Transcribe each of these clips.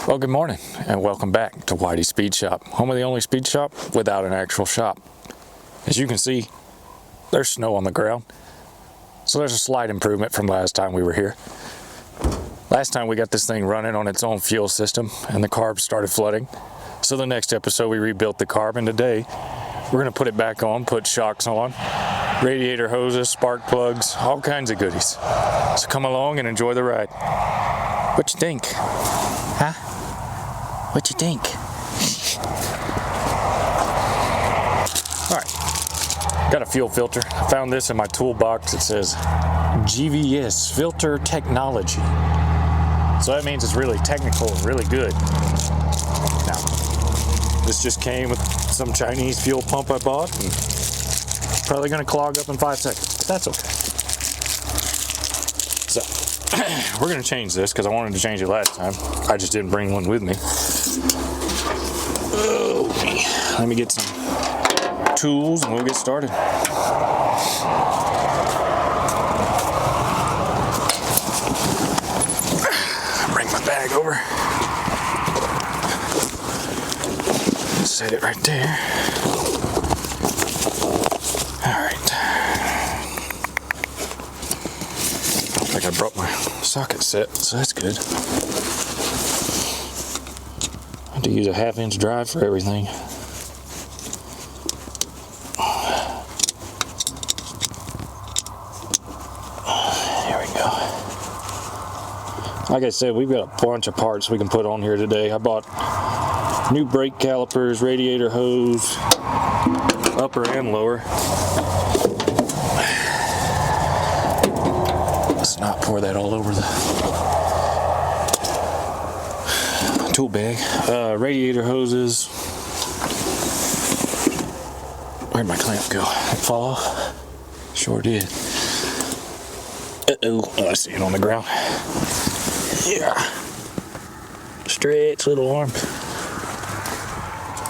Well, good morning and welcome back to Whitey Speed Shop, home of the only speed shop without an actual shop. As you can see, there's snow on the ground, so there's a slight improvement from last time we were here. Last time we got this thing running on its own fuel system and the carbs started flooding. So the next episode we rebuilt the carb, and today we're going to put it back on, put shocks on, radiator hoses, spark plugs, all kinds of goodies. So come along and enjoy the ride. What you think? Huh? What you think? Alright, got a fuel filter. I found this in my toolbox. It says GVS filter technology. So that means it's really technical and really good. Now, this just came with some Chinese fuel pump I bought, and probably going to clog up in 5 seconds, but that's okay. So, we're going to change this because I wanted to change it last time. I just didn't bring one with me. Oh, let me get some tools and we'll get started. Bring my bag over. Set it right there. Alright. I think I brought my socket set, so that's good. I have to use a 1/2-inch drive for everything. There we go. Like I said, we've got a bunch of parts we can put on here today. I bought new brake calipers, radiator hose, upper and lower. Let's not pour that all over the tool bag. Radiator hoses. Where'd my clamp go? It fall off? Sure did. Uh-oh. Oh, I see it on the ground. Yeah. Stretch little arm.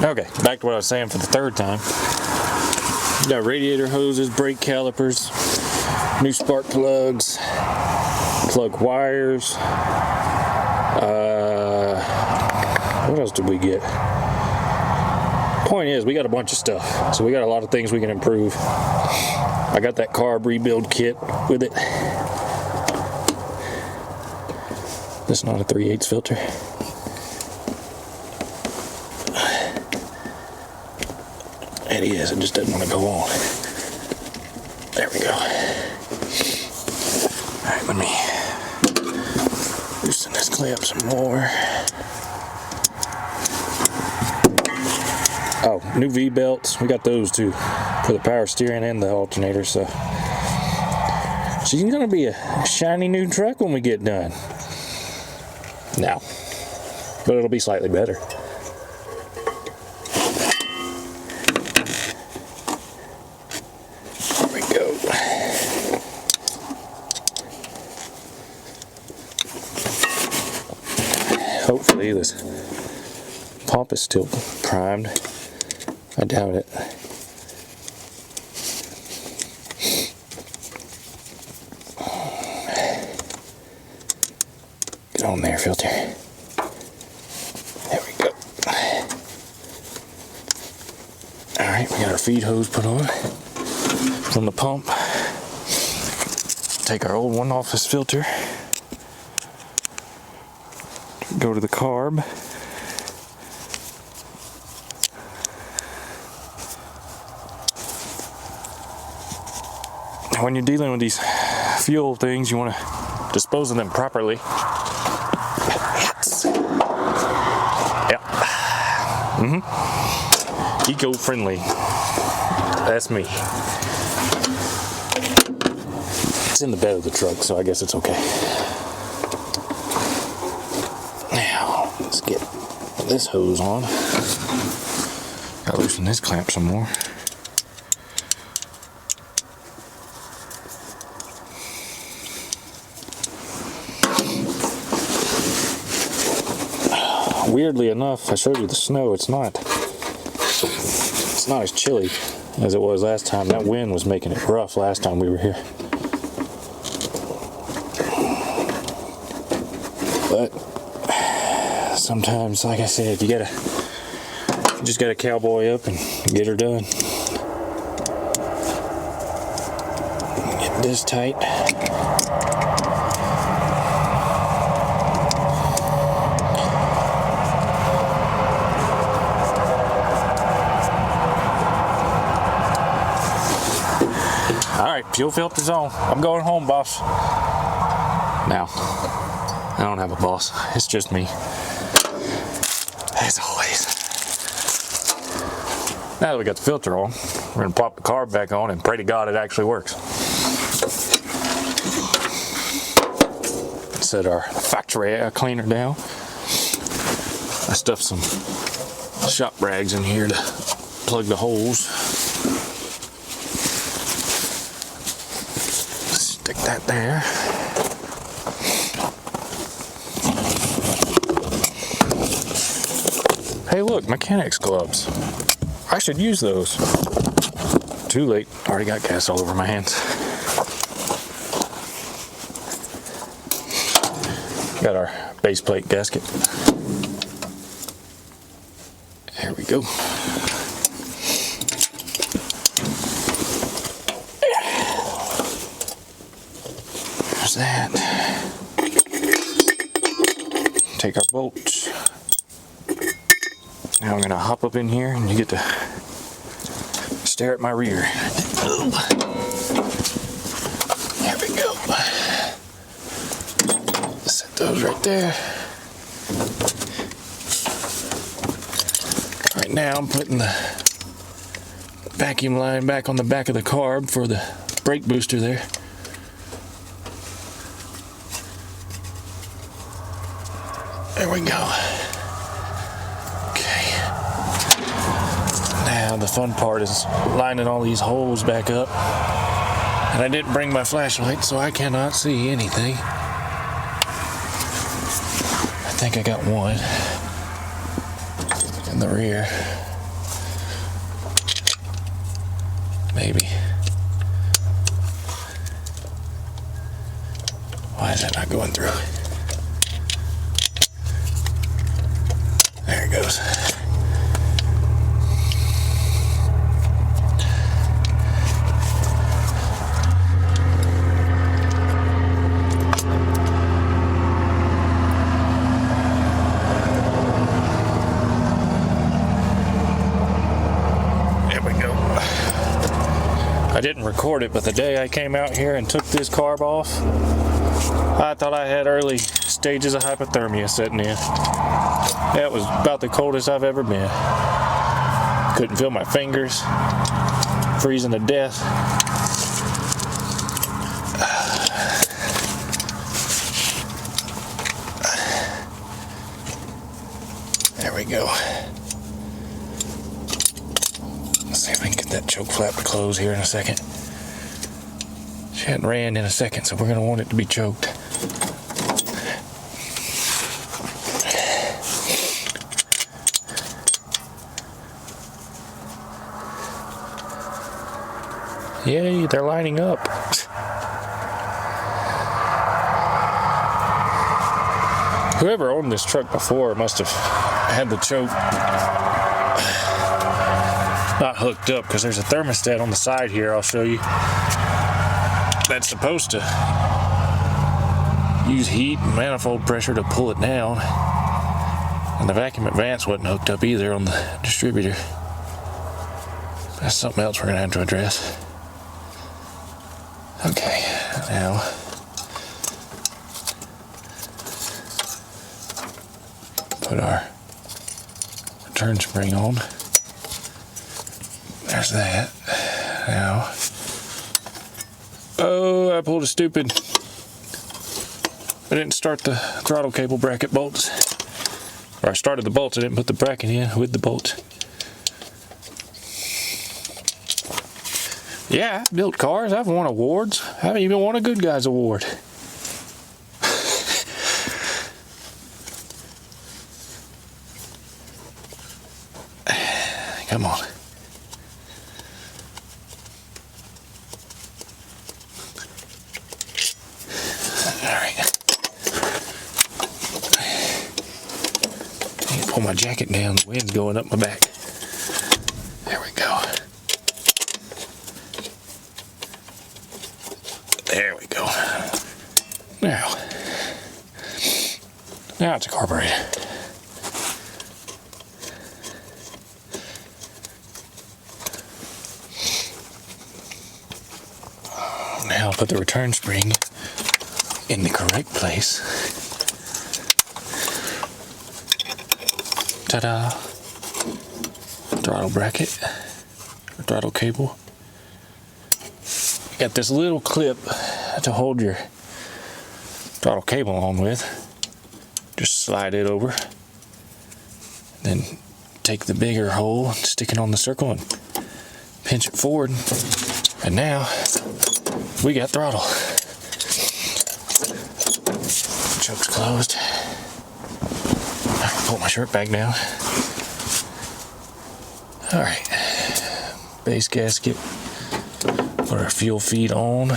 Okay, back to what I was saying for the third time. We got radiator hoses, brake calipers, new spark plugs, plug wires. What else did we get? Point is, we got a bunch of stuff, so we got a lot of things we can improve. I got that carb rebuild kit with it. This is not a 3/8 filter. It is, it just doesn't want to go on. There we go. Alright, let me loosen this clamp some more. Oh, new V-belts. We got those too for the power steering and the alternator, so she's gonna be a shiny new truck when we get done. Now, but it'll be slightly better. There we go. Hopefully this pump is still primed. I doubt it. Get on there, filter. There we go. Alright, we got our feed hose put on from the pump. Take our old one off this filter. Go to the carb. When you're dealing with these fuel things, you want to dispose of them properly. Yep. Eco-friendly. That's me. It's in the bed of the truck, so I guess it's okay. Now, let's get this hose on. Gotta loosen this clamp some more. Weirdly enough, I showed you the snow. It's not as chilly as it was last time. That wind was making it rough last time we were here. But sometimes, like I said, you just gotta cowboy up and get her done. Get this tight. Alright, fuel filter's on. I'm going home, boss. Now, I don't have a boss. It's just me. As always. Now that we got the filter on, we're going to pop the carb back on and pray to God it actually works. Set our factory air cleaner down. I stuffed some shop rags in here to plug the holes. Stick that there. Hey look, mechanics gloves. I should use those. Too late, already got gas all over my hands. Got our base plate gasket. There we go. There's that. Take our bolts. Now I'm gonna hop up in here and you get to stare at my rear. There we go. Set those right there. Right now I'm putting the vacuum line back on the back of the carb for the brake booster there. There we go. Okay. Now the fun part is lining all these holes back up. And I didn't bring my flashlight, so I cannot see anything. I think I got one in the rear. Maybe. Why is that not going through? There it goes. There we go. I didn't record it, but the day I came out here and took this carb off, I thought I had early stages of hypothermia setting in. That was about the coldest I've ever been. Couldn't feel my fingers, freezing to death. There we go. Let's see if we can get that choke flap to close here in a second. She hadn't ran in a second, so we're going to want it to be choked. Yay, they're lining up. Whoever owned this truck before must have had the choke not hooked up, because there's a thermostat on the side here, I'll show you, that's supposed to use heat and manifold pressure to pull it down. And the vacuum advance wasn't hooked up either on the distributor. That's something else we're going to have to address. Okay, now put our return spring on. There's that. Now, oh, I pulled a stupid. I didn't start the throttle cable bracket bolts. Or I started the bolts, I didn't put the bracket in with the bolts. Yeah, I've built cars, I've won awards. I haven't even won a Good Guys Award. Come on. Alright. my jacket down. The wind's going up my back. There we go. There we go. Now it's a carburetor. Now I'll put the return spring in the correct place. Ta-da! Throttle bracket, or throttle cable. Got this little clip to hold your throttle cable on with. Just slide it over. Then take the bigger hole, stick it on the circle, and pinch it forward. And now we got throttle. Choke's closed. I can pull my shirt back down. Alright. Base gasket. Put our fuel feed on. I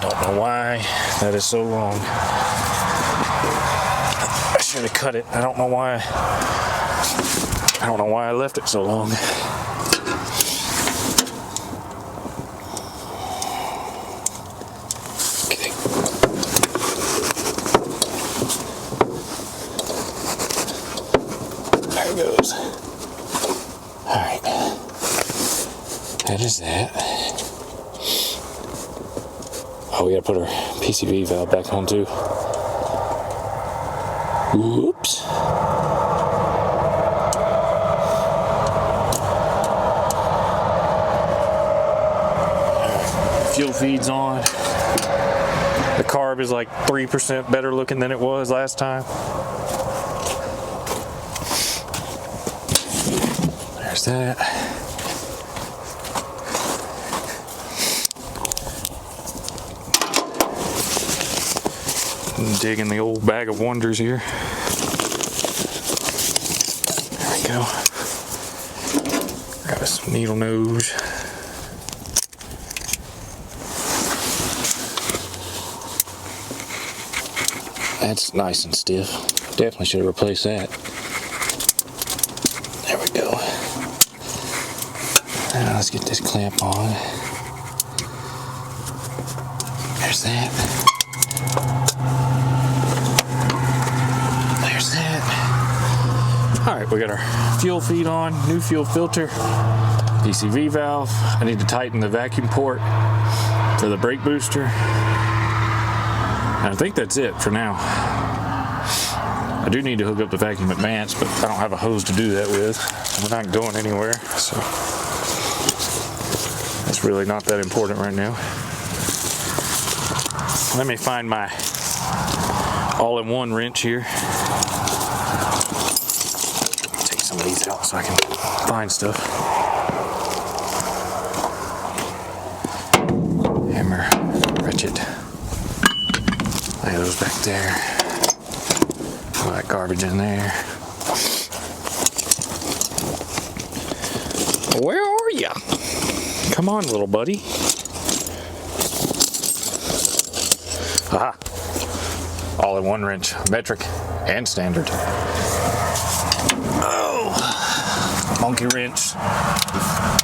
don't know why that is so long. I should have cut it. I don't know why I left it so long. Okay. There it goes. Alright. That is that. Oh, we gotta put our PCV valve back on too. Whoops. Fuel feed's on. The carb is like 3% better looking than it was last time. There's that. I'm digging the old bag of wonders here. There we go. Got some needle nose. That's nice and stiff. Definitely should have replaced that. There we go. Now let's get this clamp on. There's that. There's that. Alright, we got our fuel feed on, new fuel filter, PCV valve. I need to tighten the vacuum port for the brake booster. I think that's it for now. I do need to hook up the vacuum advance, but I don't have a hose to do that with. We're not going anywhere, so that's really not that important right now. Let me find my all-in-one wrench here. Take some of these out so I can find stuff. Hammer, ratchet. Lay those back there. All that garbage in there. Where are ya? Come on, little buddy. Aha. All-in-one wrench, metric and standard. Oh. Monkey wrench,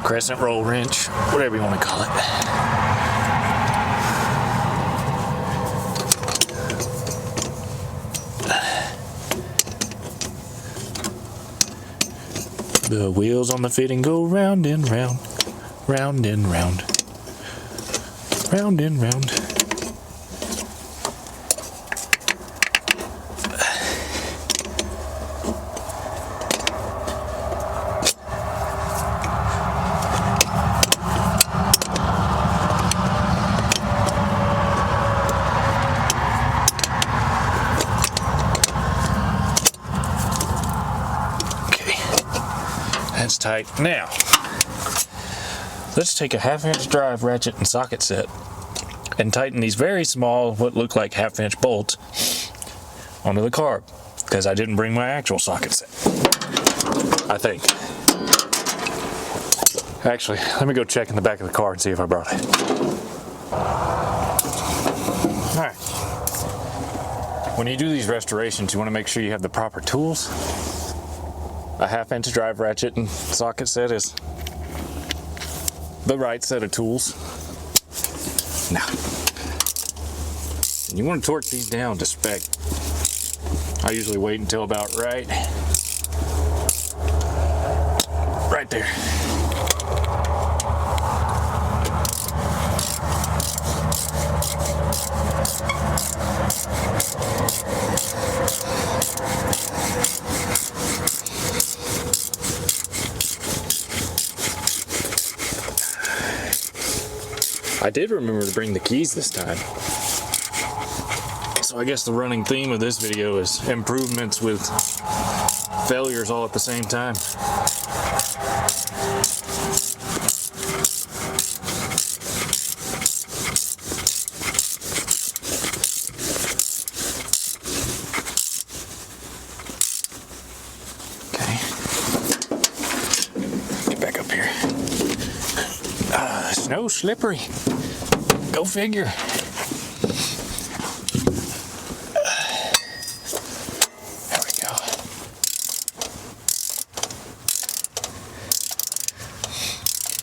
crescent roll wrench, whatever you want to call it. The wheels on the fitting go round and round, round and round, round and round. That's tight. Now, let's take a 1/2-inch drive ratchet and socket set and tighten these very small, what look like 1/2-inch bolts onto the carb, because I didn't bring my actual socket set, I think. Actually, let me go check in the back of the car and see if I brought it. Alright. When you do these restorations, you want to make sure you have the proper tools. A 1/2 inch drive ratchet and socket set is the right set of tools. Now, you want to torque these down to spec. I usually wait until about right there. I did remember to bring the keys this time. So I guess the running theme of this video is improvements with failures all at the same time. Okay. Get back up here. Snow slippery. Go figure. There we go.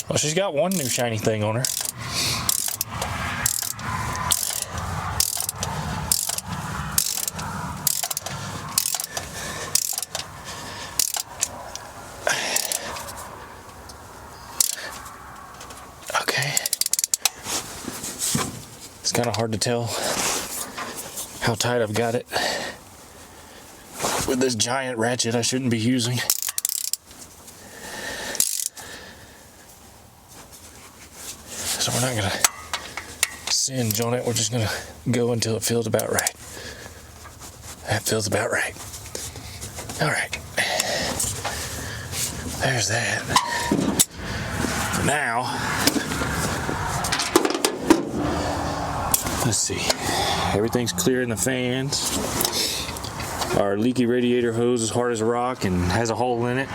Well, she's got one new shiny thing on her. It's kind of hard to tell how tight I've got it with this giant ratchet I shouldn't be using. So we're not going to singe on it, we're just going to go until it feels about right. That feels about right. Alright. There's that. For now, let's see. Everything's clear in the fans. Our leaky radiator hose is hard as a rock and has a hole in it.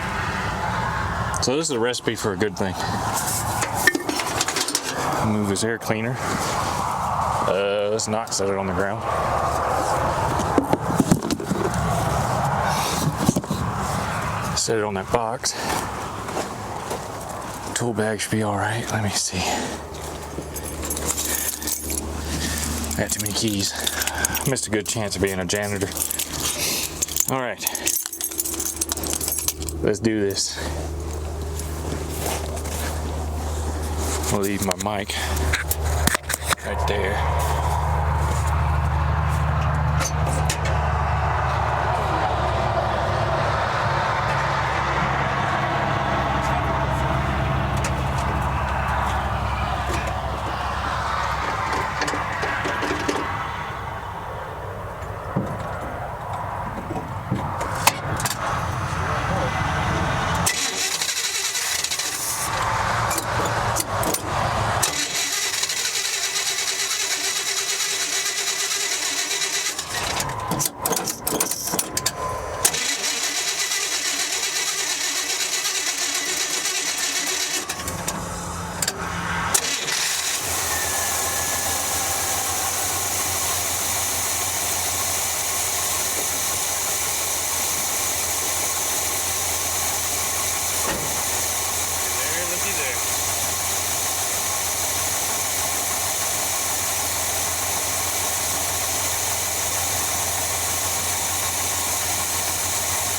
So this is a recipe for a good thing. Move this air cleaner. Let's not set it on the ground. Set it on that box. Tool bag should be all right. Let me see. I got too many keys. Missed a good chance of being a janitor. All right, let's do this. I'll leave my mic right there.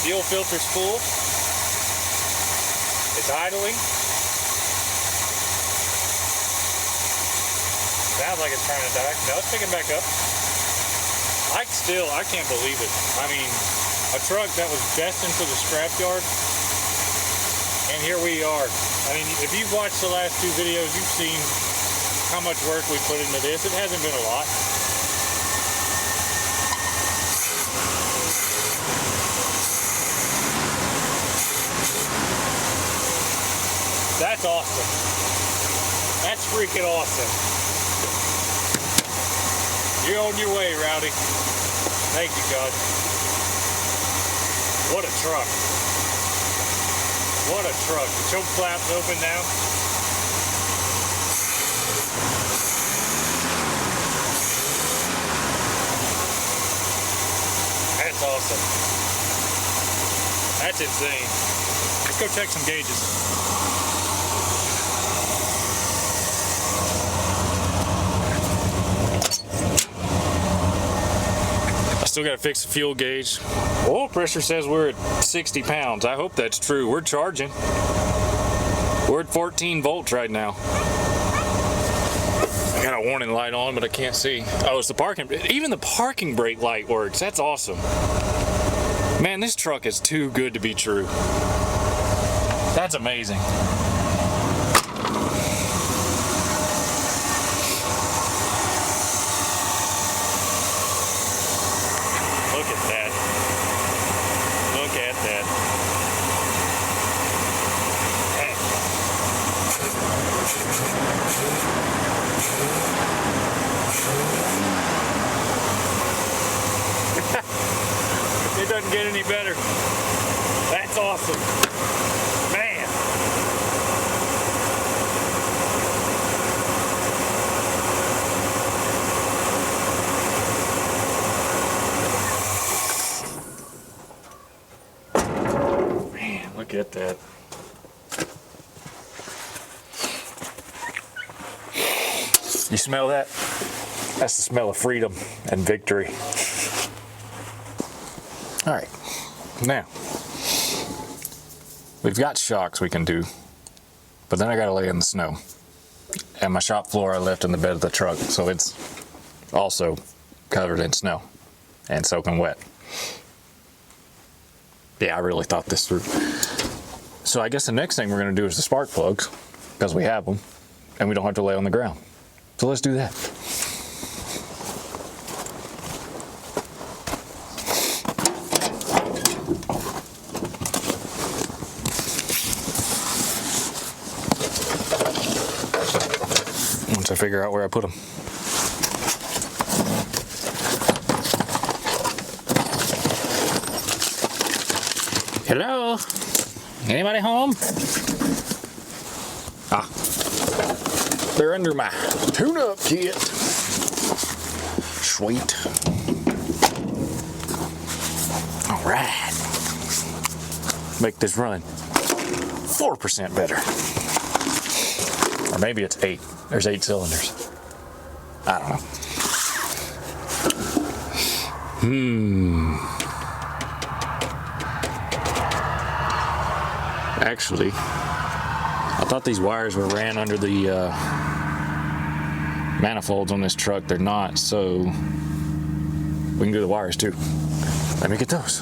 Fuel filter's full. It's idling. Sounds like it's trying to die. No, it's picking back up. I can't believe it. I mean, a truck that was destined for the scrapyard, and here we are. I mean, if you've watched the last two videos, you've seen how much work we put into this. It hasn't been a lot. That's awesome. That's freaking awesome. You're on your way, Rowdy. Thank you, God. What a truck. What a truck. The choke flap's open now. awesome. That's insane. Let's go check some gauges. I still gotta fix the fuel gauge. Oil pressure says we're at 60 pounds. I hope that's true. We're charging. We're at 14 volts right now. I got a warning light on, but I can't see. Oh, it's the parking. Even the parking brake light works. That's awesome. Man, this truck is too good to be true. That's amazing. Look at that. Look at that. It doesn't get any better. That's awesome. Man. Man, look at that. You smell that? That's the smell of freedom and victory. All right, now, we've got shocks we can do, but then I gotta lay in the snow. And my shop floor I left in the bed of the truck, so it's also covered in snow and soaking wet. Yeah, I really thought this through. So I guess the next thing we're gonna do is the spark plugs, because we have them, and we don't have to lay on the ground. So let's do that. Once I figure out where I put them. Hello? Anybody home? Ah. They're under my tune-up kit. Sweet. All right. Make this run 4% better. Or maybe it's 8. There's 8 cylinders. I don't know. Actually, I thought these wires were ran under the manifolds on this truck. They're not, so we can do the wires too. Let me get those.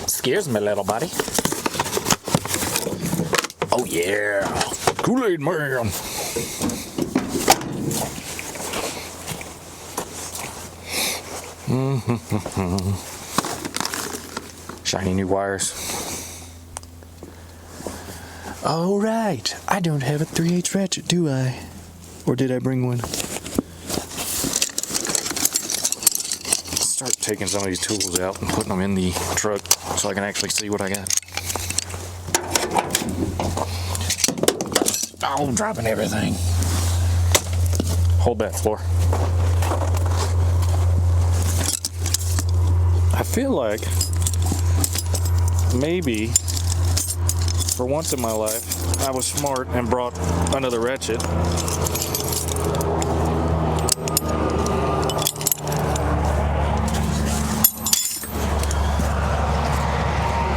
Excuse me, little buddy. Oh yeah, Kool-Aid man. Shiny new wires. All right, I don't have a 3/8 ratchet, do I? Or did I bring one? Start taking some of these tools out and putting them in the truck so I can actually see what I got. Oh, I'm dropping everything. Hold that, floor. I feel like maybe for once in my life I was smart and brought another ratchet.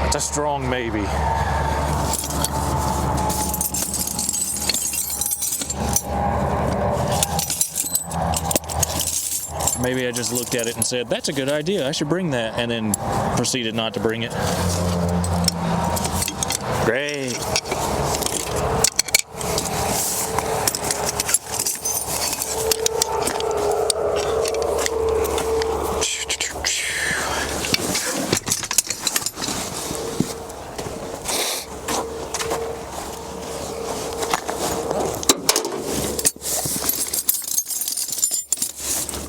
That's a strong maybe. Maybe I just looked at it and said, that's a good idea, I should bring that, and then proceeded not to bring it. Great.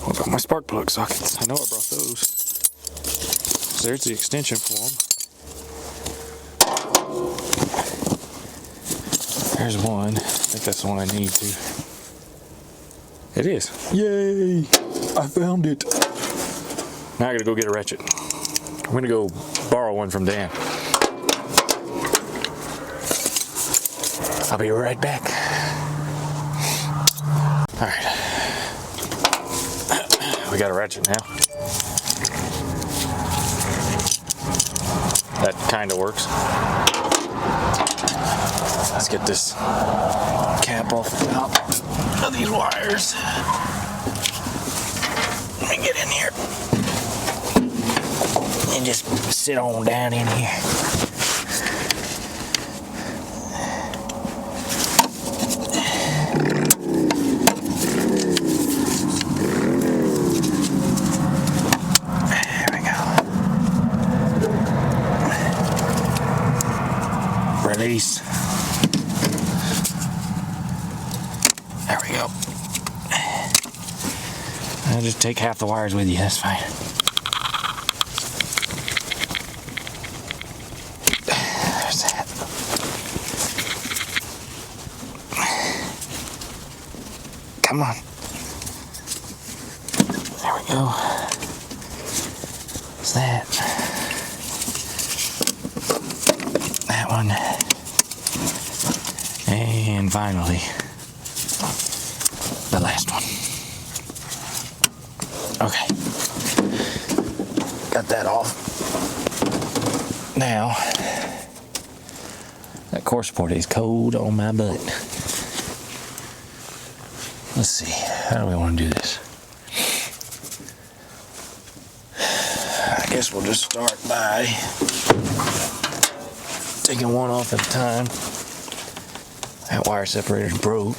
What about my spark plug sockets? I know I brought those. There's the extension for them. There's one. I think that's the one I need to. It is. Yay! I found it. Now I gotta go get a ratchet. I'm gonna go borrow one from Dan. I'll be right back. Alright. We got a ratchet now. That kind of works. Let's get this cap off the top of these wires. Let me get in here and just sit on down in here. There we go. Release. There we go. I'll just take half the wires with you, that's fine. There's that. Come on. There we go. What's that? That one. And finally, the last one. Okay. Got that off. Now, that core support is cold on my butt. Let's see. How do we want to do this? I guess we'll just start by taking one off at a time. That wire separator's broke.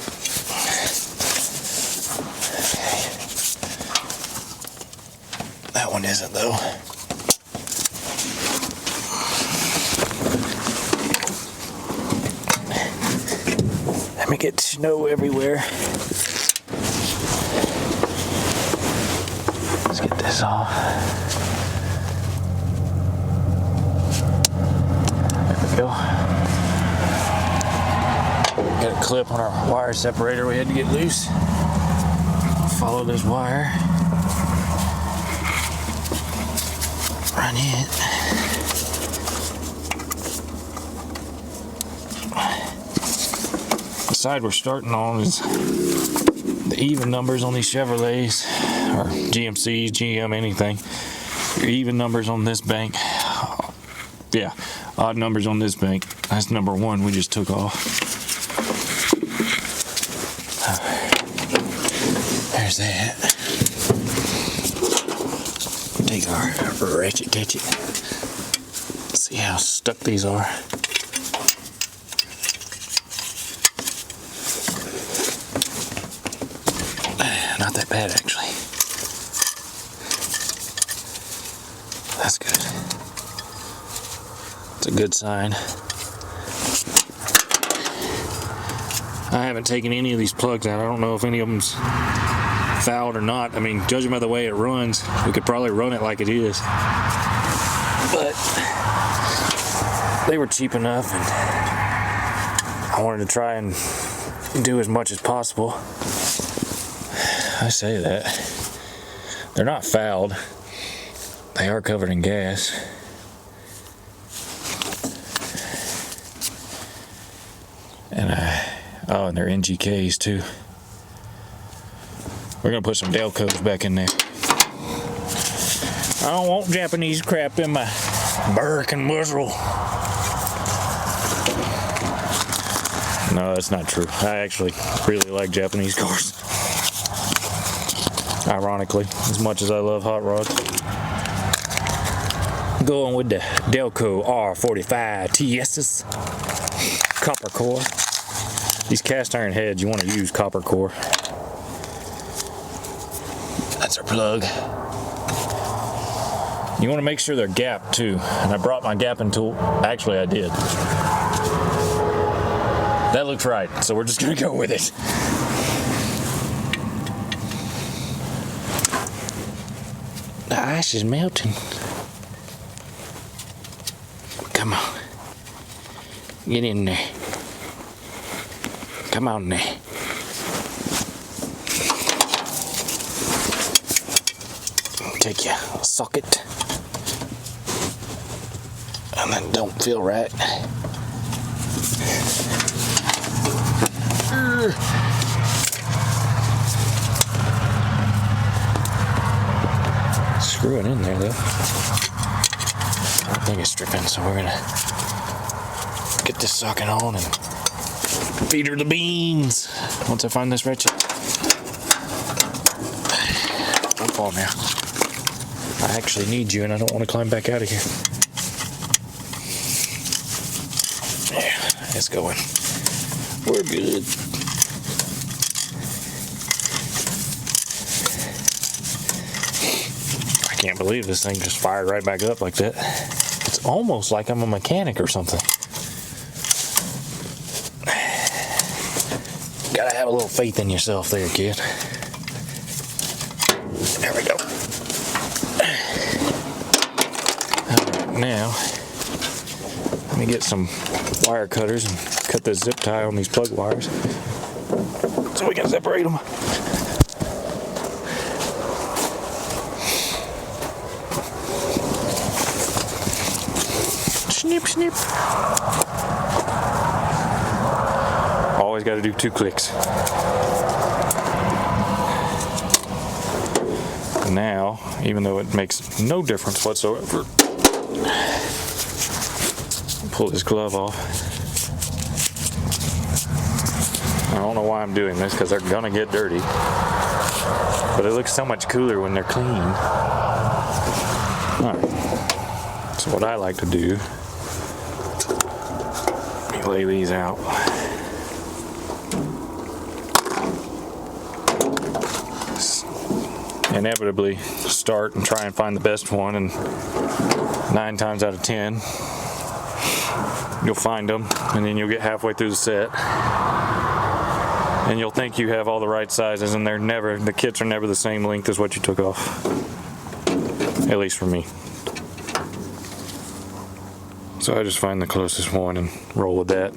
That one isn't though. Let me get snow everywhere. Let's get this off. There we go. Got a clip on our wire separator we had to get loose. Follow this wire. Run it. The side we're starting on is the even numbers on these Chevrolets, or GMCs, GM, anything. Your even numbers on this bank. Yeah, odd numbers on this bank. That's number one we just took off. There's that. Take our ratchet, catch it. See how stuck these are. Not that bad actually. That's good. It's a good sign. I haven't taken any of these plugs out. I don't know if any of them's fouled or not. I mean, judging by the way it runs, we could probably run it like it is. But they were cheap enough, and I wanted to try and do as much as possible. I say that. They're not fouled. They are covered in gas. And and they're NGKs too. We're gonna put some Delcos back in there. I don't want Japanese crap in my American muzzle. No, that's not true. I actually really like Japanese cars. Ironically, as much as I love hot rods. Going with the Delco R45 TS's. Copper core. These cast iron heads, you want to use copper core. That's our plug. You want to make sure they're gapped too. And I brought my gapping tool. Actually, I did. That looks right, so we're just gonna go with it. The ice is melting. Come on. Get in there. Come on now. Take your socket. And then don't feel right. Screw it in there though. I think it's stripping, so we're gonna get this socket on and feed her the beans once I find this wretched. Don't fall now. I actually need you and I don't want to climb back out of here. Yeah, it's going. We're good. I can't believe this thing just fired right back up like that. It's almost like I'm a mechanic or something. Gotta have a little faith in yourself there, kid. There we go. Alright, now let me get some wire cutters and cut the zip tie on these plug wires so we can separate them. Snip, snip. Always got to do 2 clicks. Now, even though it makes no difference whatsoever, pull this glove off. I don't know why I'm doing this, because they're gonna get dirty, but it looks so much cooler when they're clean. Alright, so what I like to do, let me lay these out. Inevitably start and try and find the best one, and 9 times out of 10 you'll find them, and then you'll get halfway through the set and you'll think you have all the right sizes, and the kits are never the same length as what you took off, at least for me. So I just find the closest one and roll with that,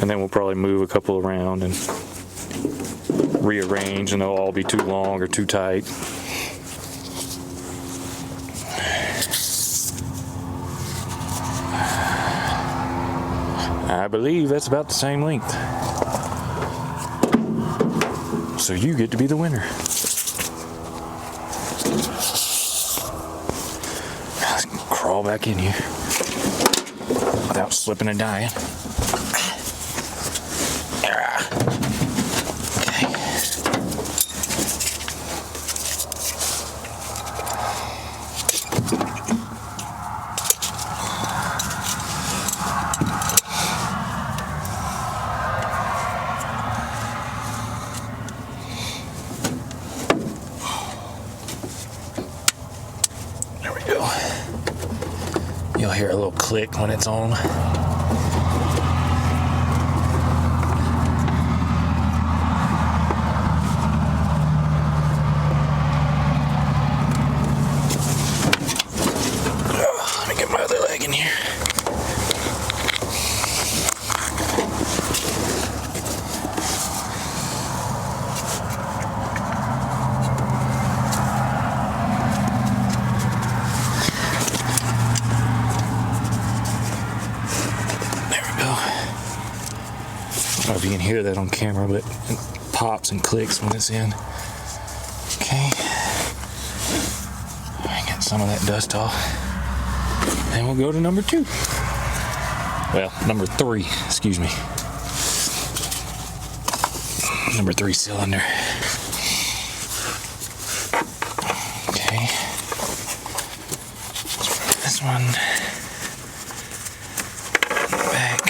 and then we'll probably move a couple around and rearrange, and they'll all be too long or too tight. I believe that's about the same length. So you get to be the winner. Let's crawl back in here without slipping and dying. You'll hear a little click when it's on. Let me get my other leg in here. I don't know if you can hear that on camera, but it pops and clicks when it's in. Okay. Get some of that dust off. And we'll go to number 2. Well, number 3, excuse me. Number 3 cylinder. Okay. This one back.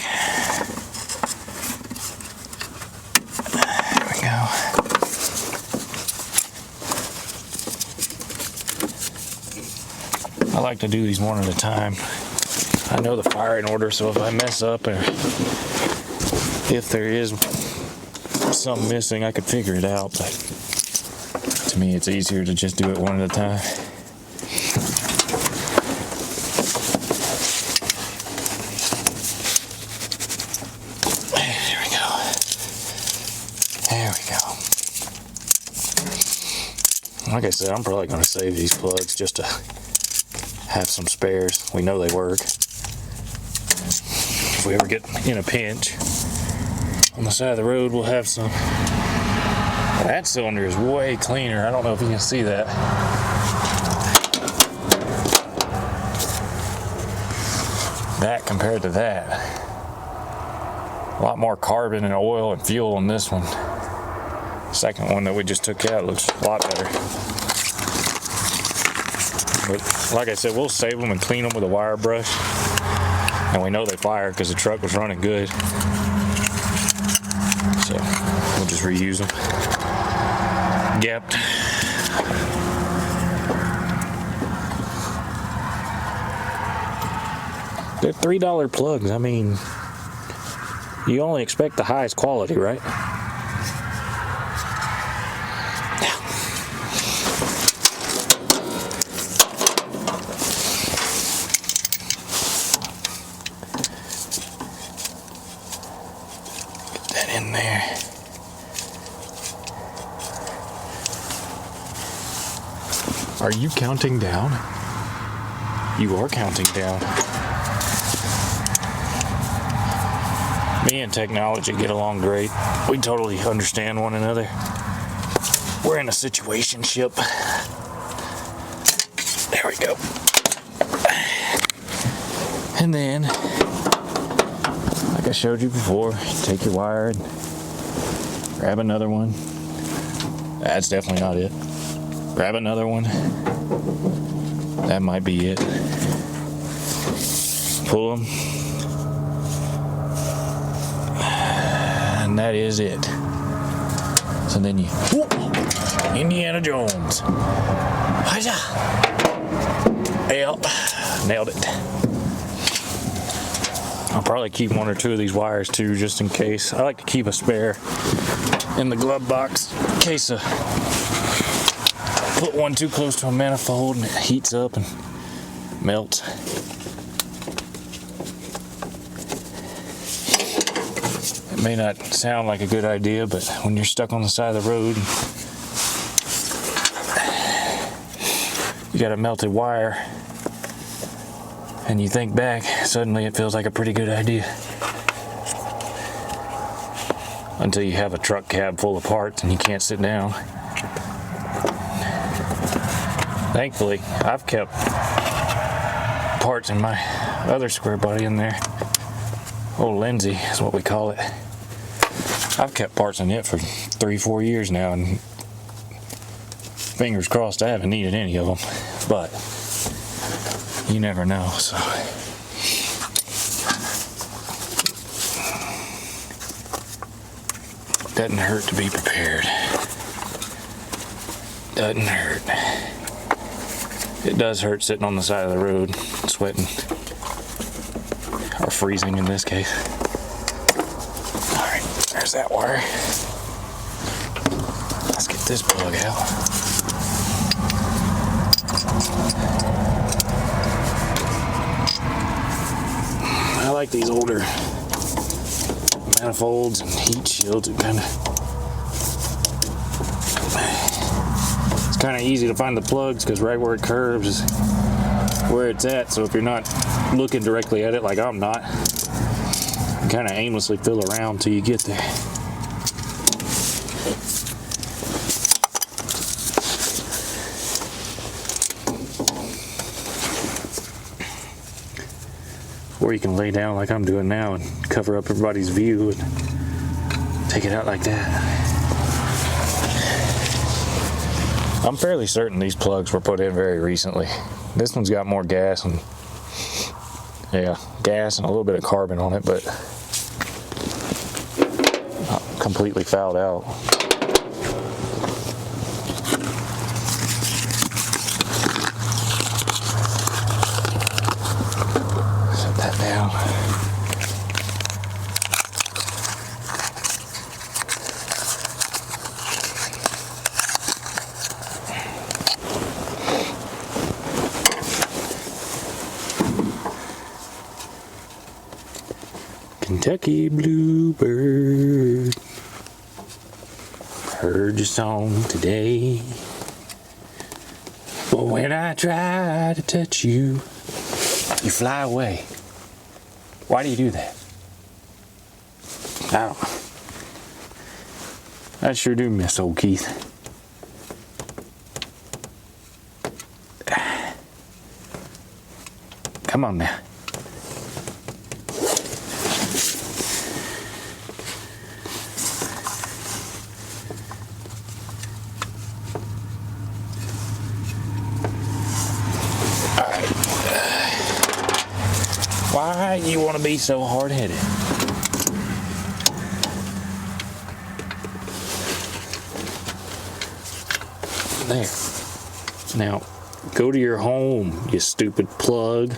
I like to do these one at a time. I know the firing order, so if I mess up or if there is something missing, I could figure it out, but to me it's easier to just do it one at a time. There we go. There we go. Like I said, I'm probably going to save these plugs just to have some spares. We know they work. If we ever get in a pinch on the side of the road, we'll have some. That cylinder is way cleaner. I don't know if you can see that. That compared to that. A lot more carbon and oil and fuel in this one. Second one that we just took out looks a lot better. But like I said, we'll save them and clean them with a wire brush. And we know they fire because the truck was running good. So we'll just reuse them. Yep. They're $3 plugs. I mean, you only expect the highest quality, right? Get that in there. Are you counting down? You are counting down. Me and technology get along great. We totally understand one another. We're in a situationship. There we go. And then, like I showed you before, take your wire and grab another one. That's definitely not it. Grab another one. That might be it. Pull them. And that is it. So then you, whoop, Indiana Jones. Yep, nailed it. I'll probably keep one or two of these wires too, just in case. I like to keep a spare in the glove box in case put one too close to a manifold and it heats up and melts. It may not sound like a good idea, but when you're stuck on the side of the road, you got a melted wire, and you think back, suddenly it feels like a pretty good idea. Until you have a truck cab full of parts and you can't sit down. Thankfully, I've kept parts in my other Squarbody in there. Old Lindsay is what we call it. I've kept parts in it for 3-4 years now, and fingers crossed I haven't needed any of them. But you never know, so. Doesn't hurt to be prepared. Doesn't hurt. It does hurt sitting on the side of the road, sweating, or freezing in this case. All right, there's that wire. Let's get this plug out. I like these older manifolds and heat shields. It's kind of easy to find the plugs because right where it curves is where it's at. So if you're not looking directly at it, like I'm not, you kind of aimlessly feel around till you get there. Or you can lay down like I'm doing now and cover up everybody's view and take it out like that. I'm fairly certain these plugs were put in very recently. This one's got more gas and, yeah, gas and a little bit of carbon on it, but not completely fouled out. Set that down. Kentucky Bluebird. Heard your song today, but when I try to touch you, you fly away. Why do you do that? I don't know. I sure do miss old Keith. Come on now. Why you want to be so hard-headed? There. Now, go to your home, you stupid plug.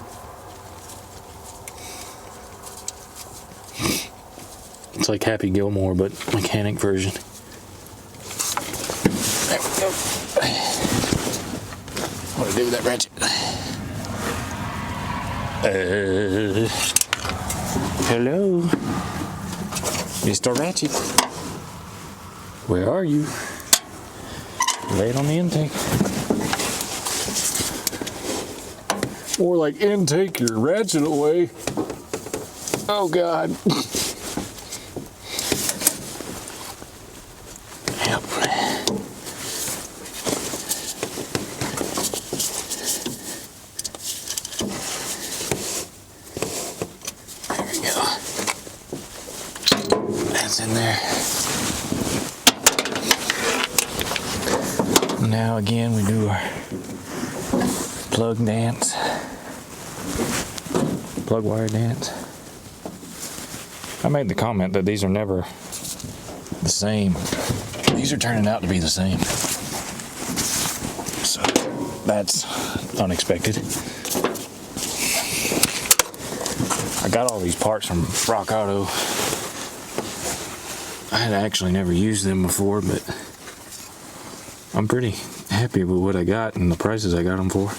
It's like Happy Gilmore, but mechanic version. There we go. What do I do with that ratchet? Hello, Mr. Ratchet. Where are you? Lay it on the intake. More like intake your ratchet away. Oh God. Yep. In there. Now again we do our plug dance, plug wire dance. I made the comment that these are never the same. These are turning out to be the same. So that's unexpected. I got all these parts from Rock Auto. I had actually never used them before, but I'm pretty happy with what I got and the prices I got them for.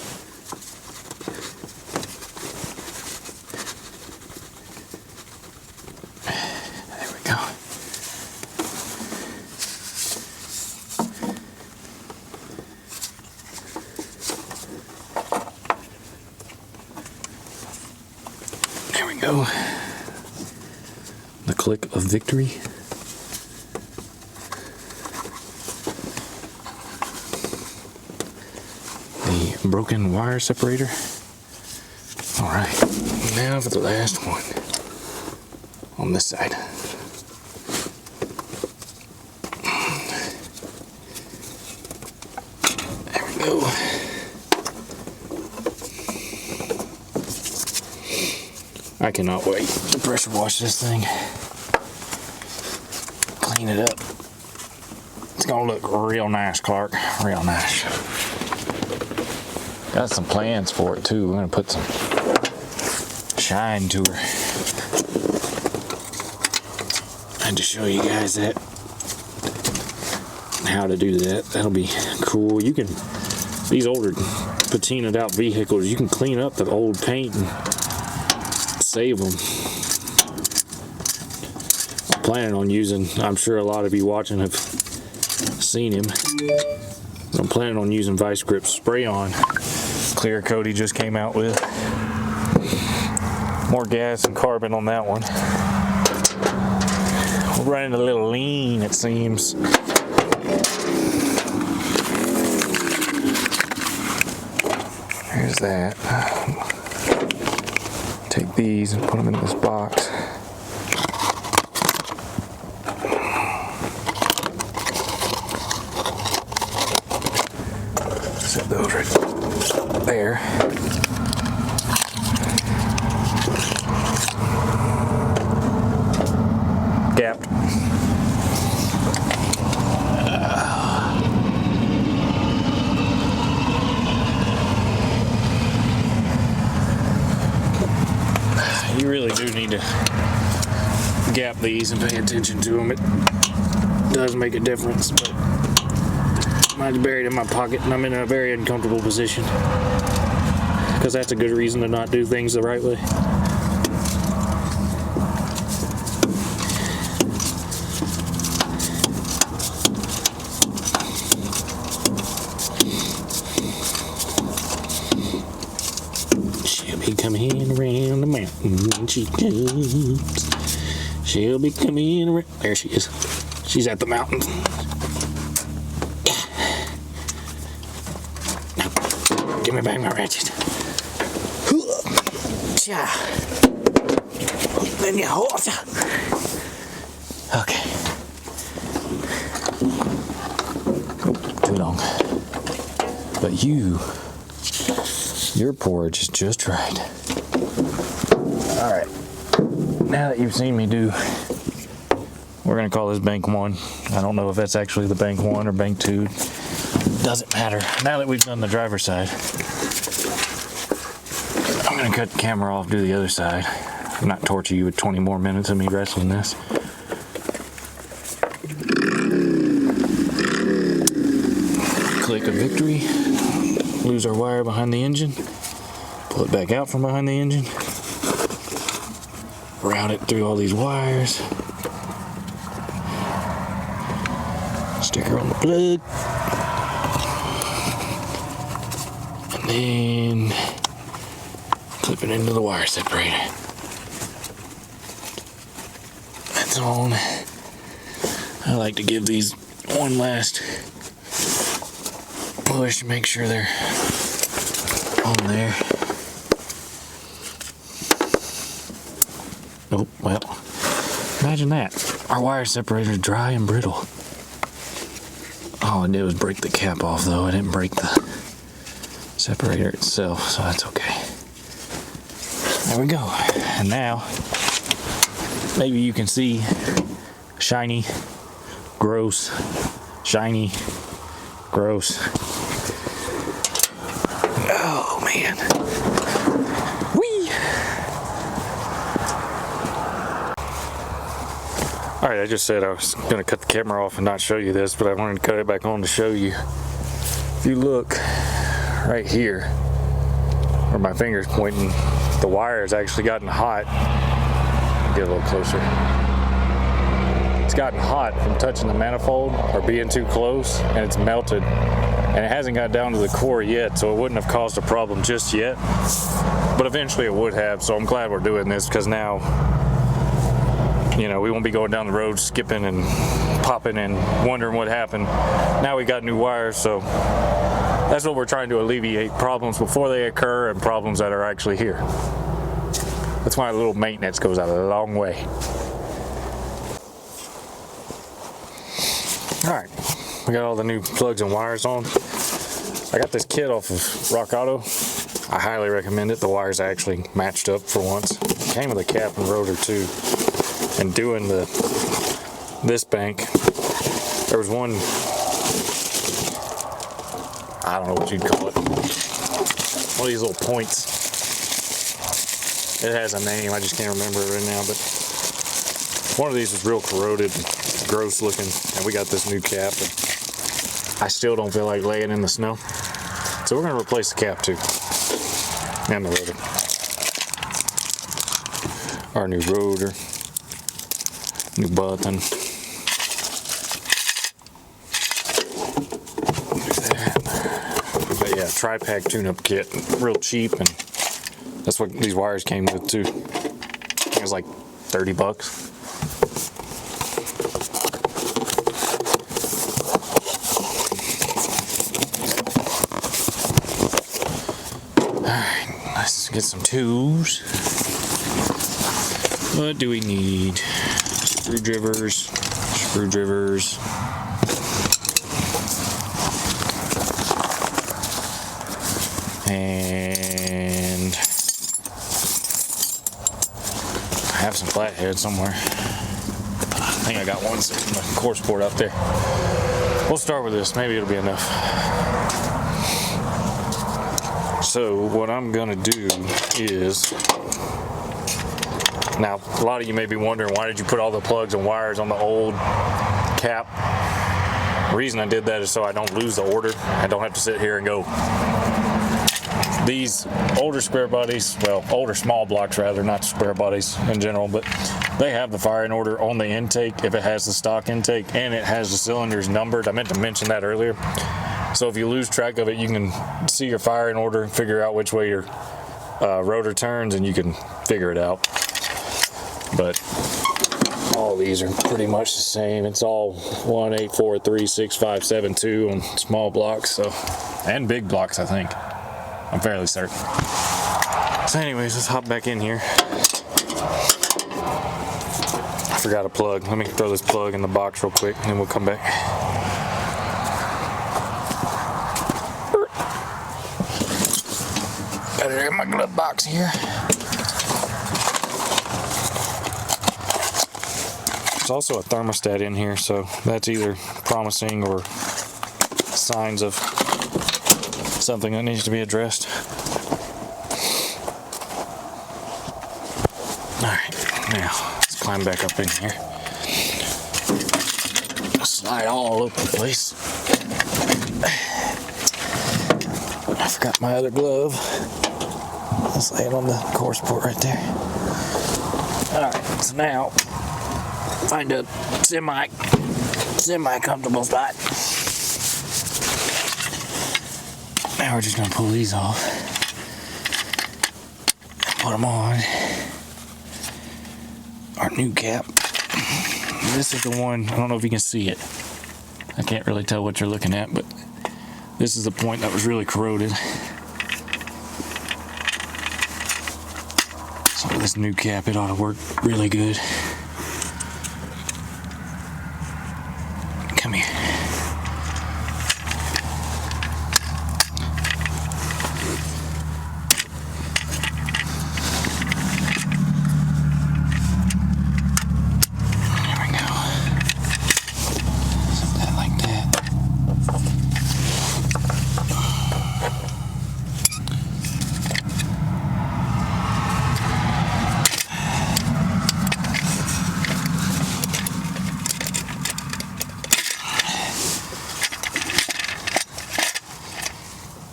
There we go. There we go. The click of victory. Broken wire separator. All right, now for the last one on this side. There we go. I cannot wait to pressure wash this thing. Clean it up. It's gonna look real nice, Clark. Real nice. Got some plans for it too. We're gonna put some shine to her. I had to show you guys that, how to do that. That'll be cool. You can, these older patinaed out vehicles, you can clean up the old paint and save them. I'm planning on using, I'm sure a lot of you watching have seen him. I'm planning on using Vice Grip spray on clear coat he just came out with. More gas and carbon on that one. We're running a little lean, it seems. Here's that. Take these and put them in this box. Set those right there. Gapped. You really do need to gap these and pay attention to them. It does make a difference, but mine's buried in my pocket and I'm in a very uncomfortable position because that's a good reason to not do things the right way. She comes. She'll be coming around. There she is. She's at the mountain. Now, give me back my ratchet. Then you hold. Okay. Too long. But your porridge is just right. All right. Now that you've seen me do, we're gonna call this bank 1. I don't know if that's actually the bank 1 or bank 2. Doesn't matter. Now that we've done the driver's side, I'm gonna cut the camera off, do the other side. Not torture you with 20 more minutes of me wrestling this. Click of victory. Lose our wire behind the engine. Pull it back out from behind the engine. Route it through all these wires. Sticker on the plug. And then clip it into the wire separator. That's on. I like to give these one last push, make sure they're on there. Oh, well, imagine that. Our wire separator is dry and brittle. All I did was break the cap off, though. I didn't break the separator itself, so that's okay. There we go. And now, maybe you can see shiny, gross, shiny, gross. Oh, man. Whee! Alright, I just said I was going to cut the camera off and not show you this, but I wanted to cut it back on to show you. If you look right here, where my finger's pointing, the wire has actually gotten hot. Get a little closer. It's gotten hot from touching the manifold or being too close, and it's melted. And it hasn't got down to the core yet, so it wouldn't have caused a problem just yet. But eventually it would have, so I'm glad we're doing this, because now, you know, we won't be going down the road skipping and popping and wondering what happened. Now we got new wires, so that's what we're trying to alleviate, problems before they occur and problems that are actually here. That's why a little maintenance goes a long way. Alright, we got all the new plugs and wires on. I got this kit off of Rock Auto. I highly recommend it. The wires actually matched up for once. It came with a cap and rotor too. And doing this bank, there was one, I don't know what you'd call it, one of these little points. It has a name, I just can't remember it right now, but one of these was real corroded, gross looking, and we got this new cap, and I still don't feel like laying in the snow. So we're gonna replace the cap too, and the rotor. Our new rotor. New button. But yeah, tri-pack tune-up kit, real cheap, and that's what these wires came with too. I think it was like 30 bucks. Alright, let's get some tools. What do we need? Screwdrivers. And I have some flatheads somewhere. I think I got one sitting in the course board out there. We'll start with this, maybe it'll be enough. So what I'm gonna do is, now a lot of you may be wondering, why did you put all the plugs and wires on the old cap? The reason I did that is so I don't lose the order. I don't have to sit here and go. These older square bodies, well, older small blocks rather, not square bodies in general, but they have the firing order on the intake if it has the stock intake, and it has the cylinders numbered. I meant to mention that earlier. So if you lose track of it, you can see your firing order and figure out which way your rotor turns and you can figure it out. But all these are pretty much the same. It's all 1, 8, 4, 3, 6, 5, 7, 2 on small blocks, so, and big blocks, I think. I'm fairly certain. So anyways, let's hop back in here. I forgot a plug. Let me throw this plug in the box real quick and then we'll come back. Got it in my glove box here. There's also a thermostat in here, so that's either promising or signs of something that needs to be addressed. Alright, now let's climb back up in here. Slide all over the place. I forgot my other glove. Let's lay it on the course port right there. Alright, so now find a semi-comfortable spot. Now we're just gonna pull these off. Put them on. Our new cap. This is the one, I don't know if you can see it. I can't really tell what you're looking at, but this is the point that was really corroded. So with this new cap, it ought to work really good. Come here.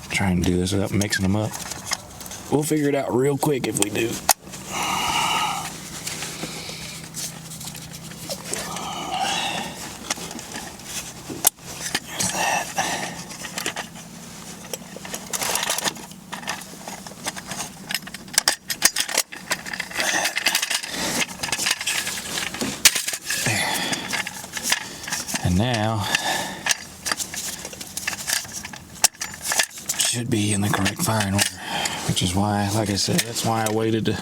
Trying to do this without mixing them up. We'll figure it out real quick if we do. There's that. There. And now should be in the correct firing order, which is why, like I said, that's why I waited to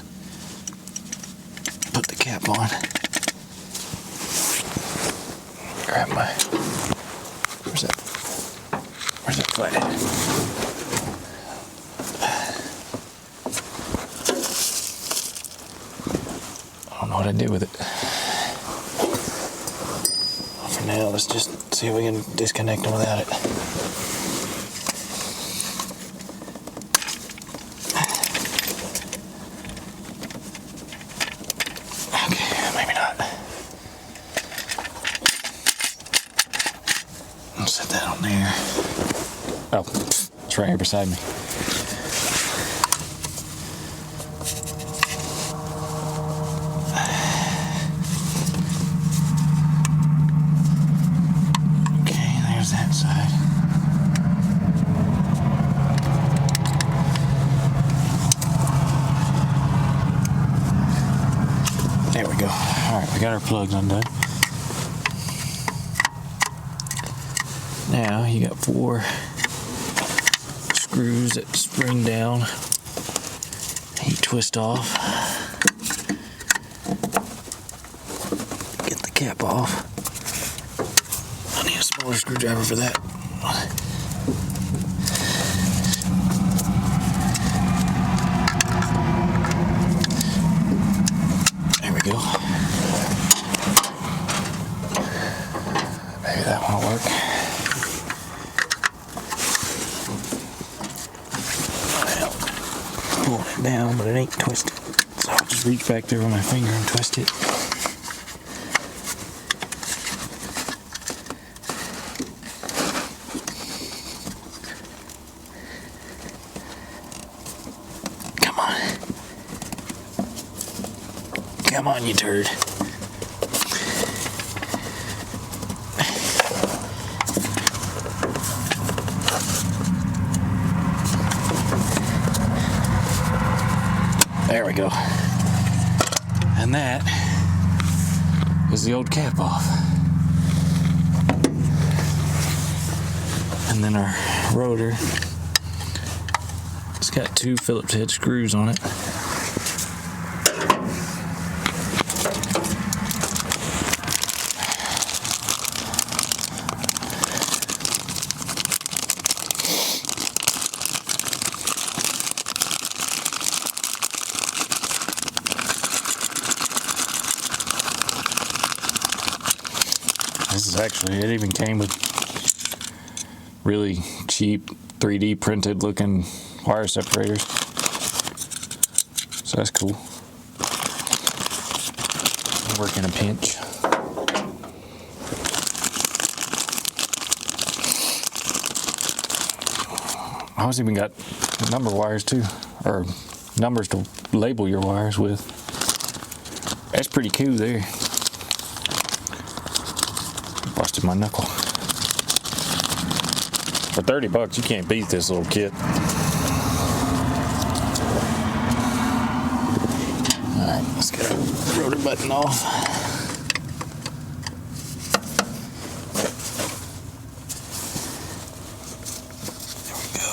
put the cap on. Grab my, where's that flathead? I don't know what I did with it. For now, let's just see if we can disconnect them without it. Set that on there. Oh, it's right here beside me. Okay, there's that side. There we go. Alright, we got our plugs undone. Now you got 4 screws that spring down. You twist off. Get the cap off. I need a smaller screwdriver for that. There we go. Maybe that won't work. Pull it down, but it ain't twisted. So I'll just reach back there with my finger and twist it. Come on. Come on, you turd. we go. And that is the old cap off. And then our rotor, it's got 2 Phillips head screws on it. This is actually, it even came with really cheap 3D printed looking wire separators. So that's cool. Work in a pinch. I always even got number wires too, or numbers to label your wires with. That's pretty cool there. Busted my knuckle. For $30, you can't beat this little kit. Alright, let's get our rotor button off. There we go.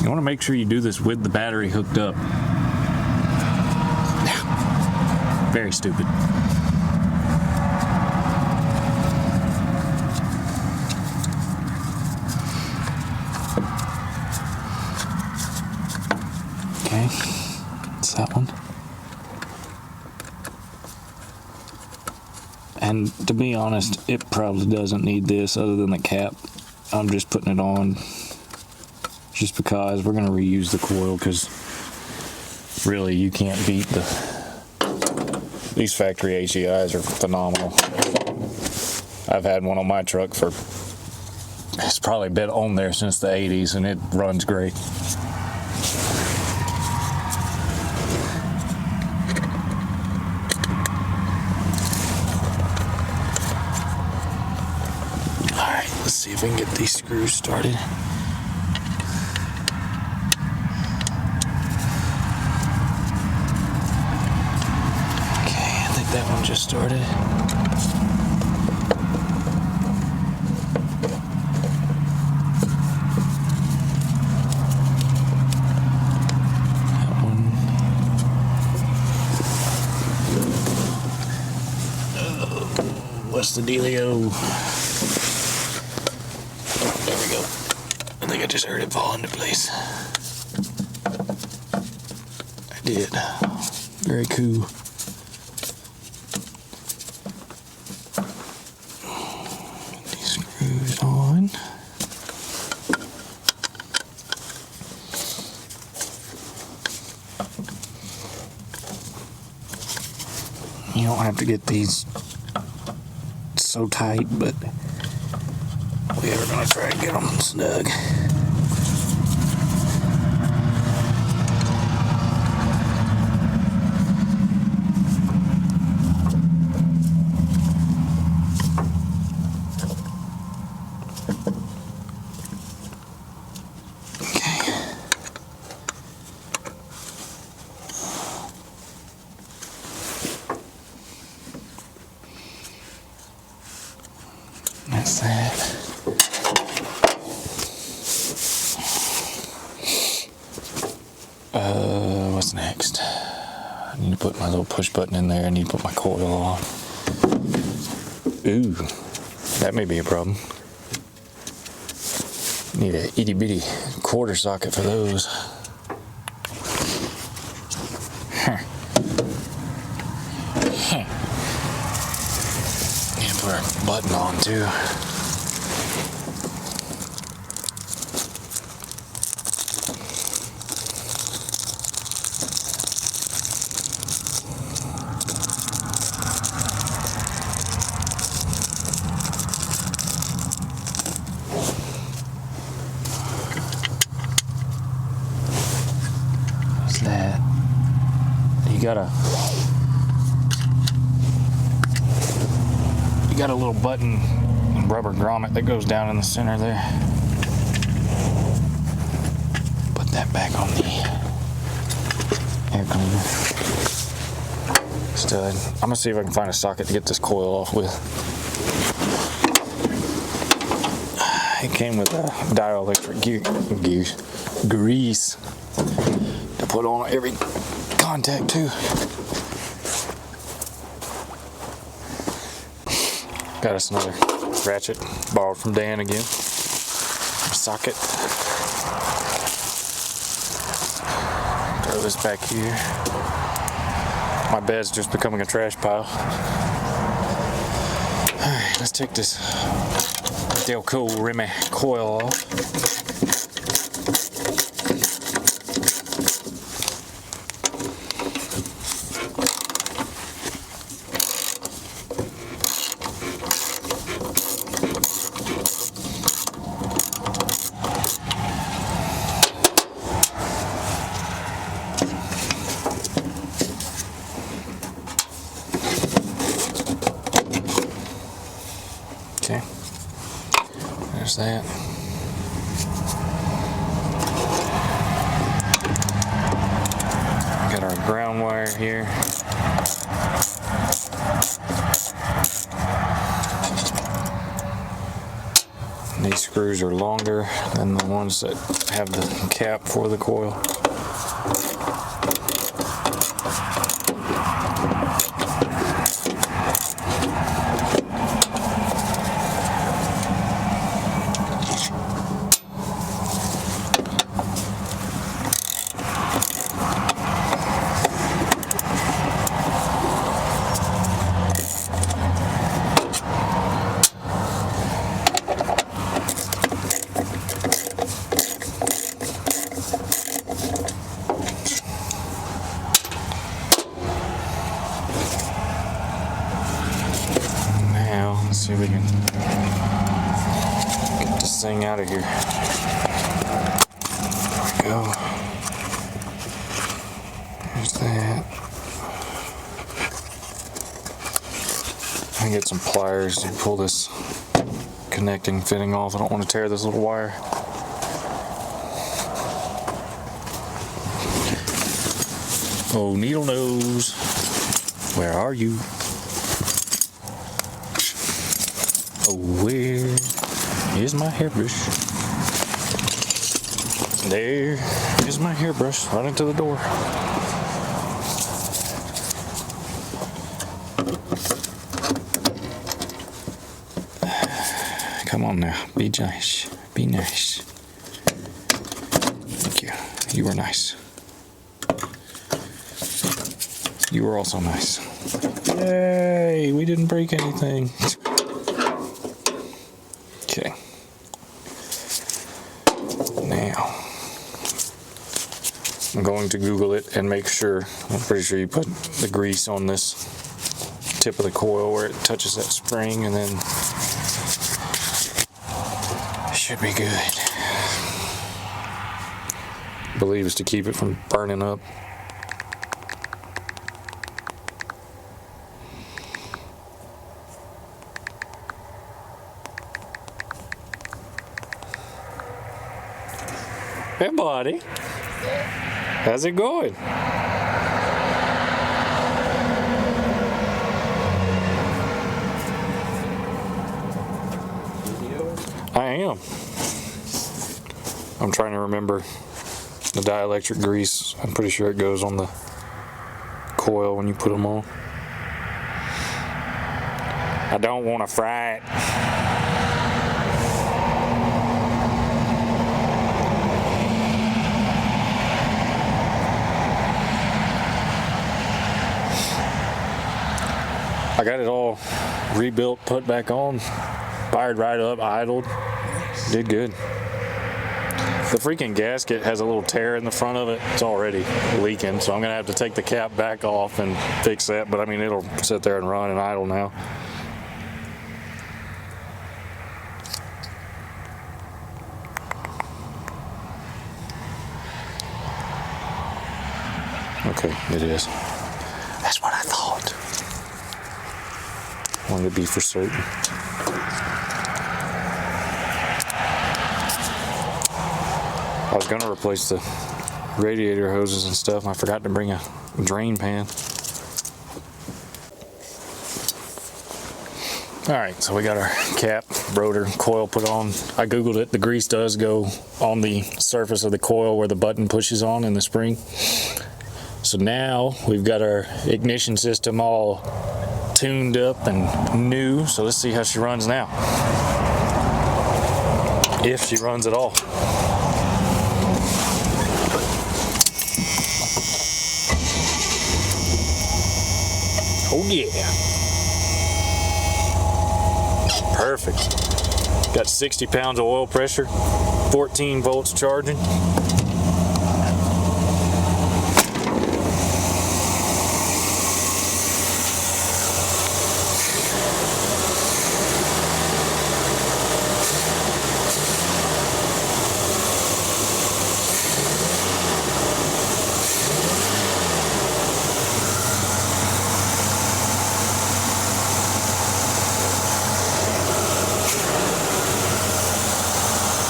You want to make sure you do this with the battery hooked up. Very stupid. Okay, it's that one. And to be honest, it probably doesn't need this other than the cap. I'm just putting it on just because we're going to reuse the coil, because really you can't beat these factory HEIs are phenomenal. I've had one on my truck for, it's probably been on there since the 80s, and it runs great. Alright, let's see if we can get these screws started. That one just started. That one. What's the dealio? There we go. I think I just heard it fall into place. I did. Very cool. On. You don't have to get these so tight, but we are going to try to get them snug. That's that. What's next? I need to put my little push button in there. I need to put my coil on. Ooh, that may be a problem. Need a itty bitty quarter socket for those. Need to put our button on too. That you got a little button rubber grommet that goes down in the center there. Put that back on the air cleaner stud. I'm gonna see if I can find a socket to get this coil off with. It came with a dielectric grease to put on every contact too. Got us another ratchet borrowed from Dan again. Socket. Throw this back here. My bed's just becoming a trash pile. Alright, let's take this Delco Remy coil off. Okay, there's that. Got our ground wire here. These screws are longer than the ones that have the cap for the coil. Let's see if we can get this thing out of here. There we go. There's that. I can get some pliers to pull this connecting fitting off. I don't want to tear this little wire. Oh, needle nose, where are you? Oh, where is my hairbrush? There is my hairbrush, right into the door. Come on now, be nice, be nice. Thank you, you were nice. You were also nice. Yay, we didn't break anything. Okay. Now, I'm going to Google it and make sure. I'm pretty sure you put the grease on this tip of the coil where it touches that spring, and then it should be good. I believe it's to keep it from burning up. Hey, buddy. How's it going? I am. I'm trying to remember the dielectric grease. I'm pretty sure it goes on the coil when you put them on. I don't want to fry it. I got it all rebuilt, put back on, fired right up, idled, did good. The freaking gasket has a little tear in the front of it. It's already leaking, so I'm gonna have to take the cap back off and fix that, but I mean, it'll sit there and run and idle now. Okay, it is. That's what I thought. Wanted to be for certain. I was gonna replace the radiator hoses and stuff, and I forgot to bring a drain pan. Alright, so we got our cap, rotor, coil put on. I googled it. The grease does go on the surface of the coil where the button pushes on in the spring. So now we've got our ignition system all tuned up and new. So let's see how she runs now. If she runs at all. Oh yeah. Perfect. Got 60 pounds of oil pressure, 14 volts charging.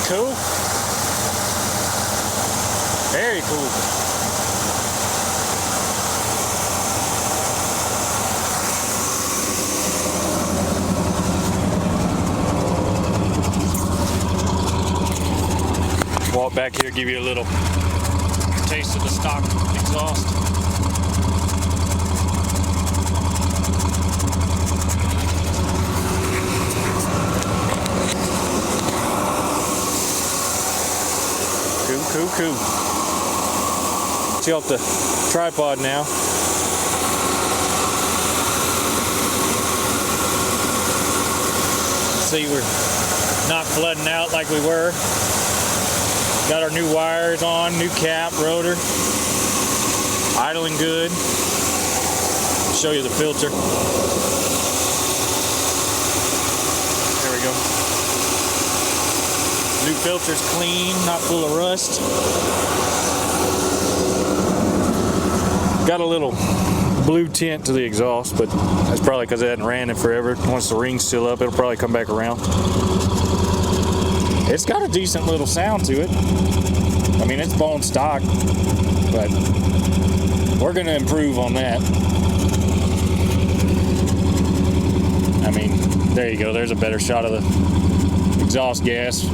Cool. Very cool. Walk back here, give you a little taste of the stock exhaust. Cool. See off the tripod now. See, we're not flooding out like we were. Got our new wires on, new cap, rotor. Idling good. Show you the filter. There we go. New filter's clean, not full of rust. Got a little blue tint to the exhaust, but that's probably because it hadn't ran in forever. Once the ring's still up, it'll probably come back around. It's got a decent little sound to it. I mean, it's bone stock, but we're gonna improve on that. I mean, there you go. There's a better shot of the exhaust gas.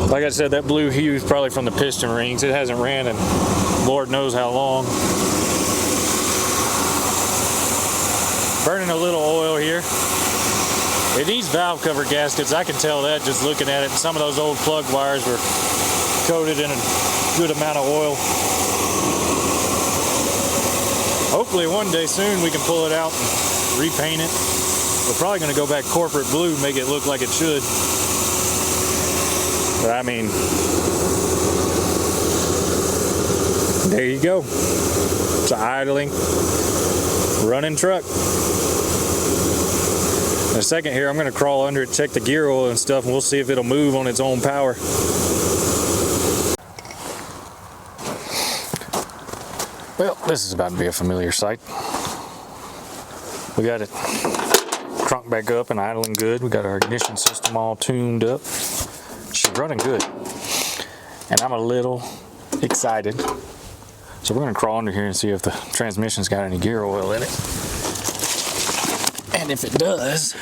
Like I said, that blue hue is probably from the piston rings. It hasn't ran in Lord knows how long. Burning a little oil here. It needs valve cover gaskets. I can tell that just looking at it. Some of those old plug wires were coated in a good amount of oil. Hopefully one day soon we can pull it out and repaint it. We're probably going to go back corporate blue, make it look like it should. But I mean, there you go. It's an idling, running truck. In a second here, I'm going to crawl under it, check the gear oil and stuff, and we'll see if it'll move on its own power. Well, this is about to be a familiar sight. We got it cranked back up and idling good. We got our ignition system all tuned up. She's running good. And I'm a little excited. So we're going to crawl under here and see if the transmission's got any gear oil in it. And if it does,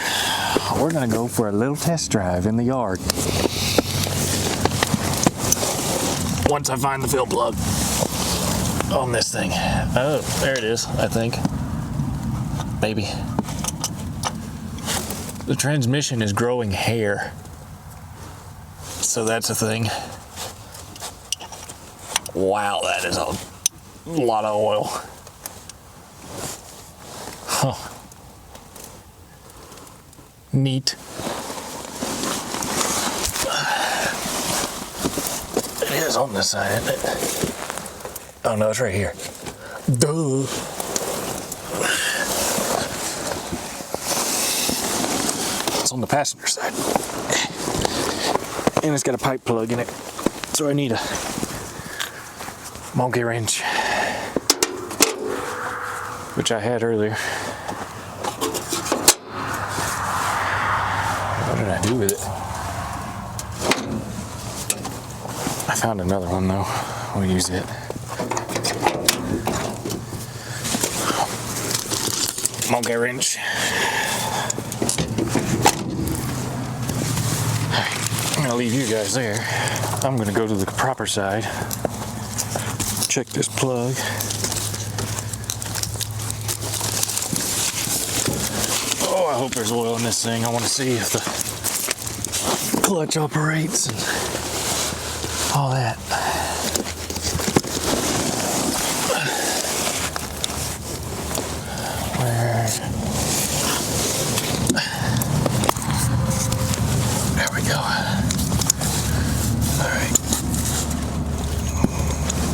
we're going to go for a little test drive in the yard. Once I find the fill plug on this thing. Oh, there it is, I think. Maybe. The transmission is growing hair. So that's a thing. Wow, that is a lot of oil. Huh. Neat. It is on this side, isn't it? Oh no, it's right here. Duh. It's on the passenger side. And it's got a pipe plug in it. So I need a monkey wrench, which I had earlier. What did I do with it? I found another one though. We'll use it. Monkey wrench. I'm gonna leave you guys there. I'm gonna go to the proper side. Check this plug. Oh, I hope there's oil in this thing. I want to see if the clutch operates and all that. There we go. All right.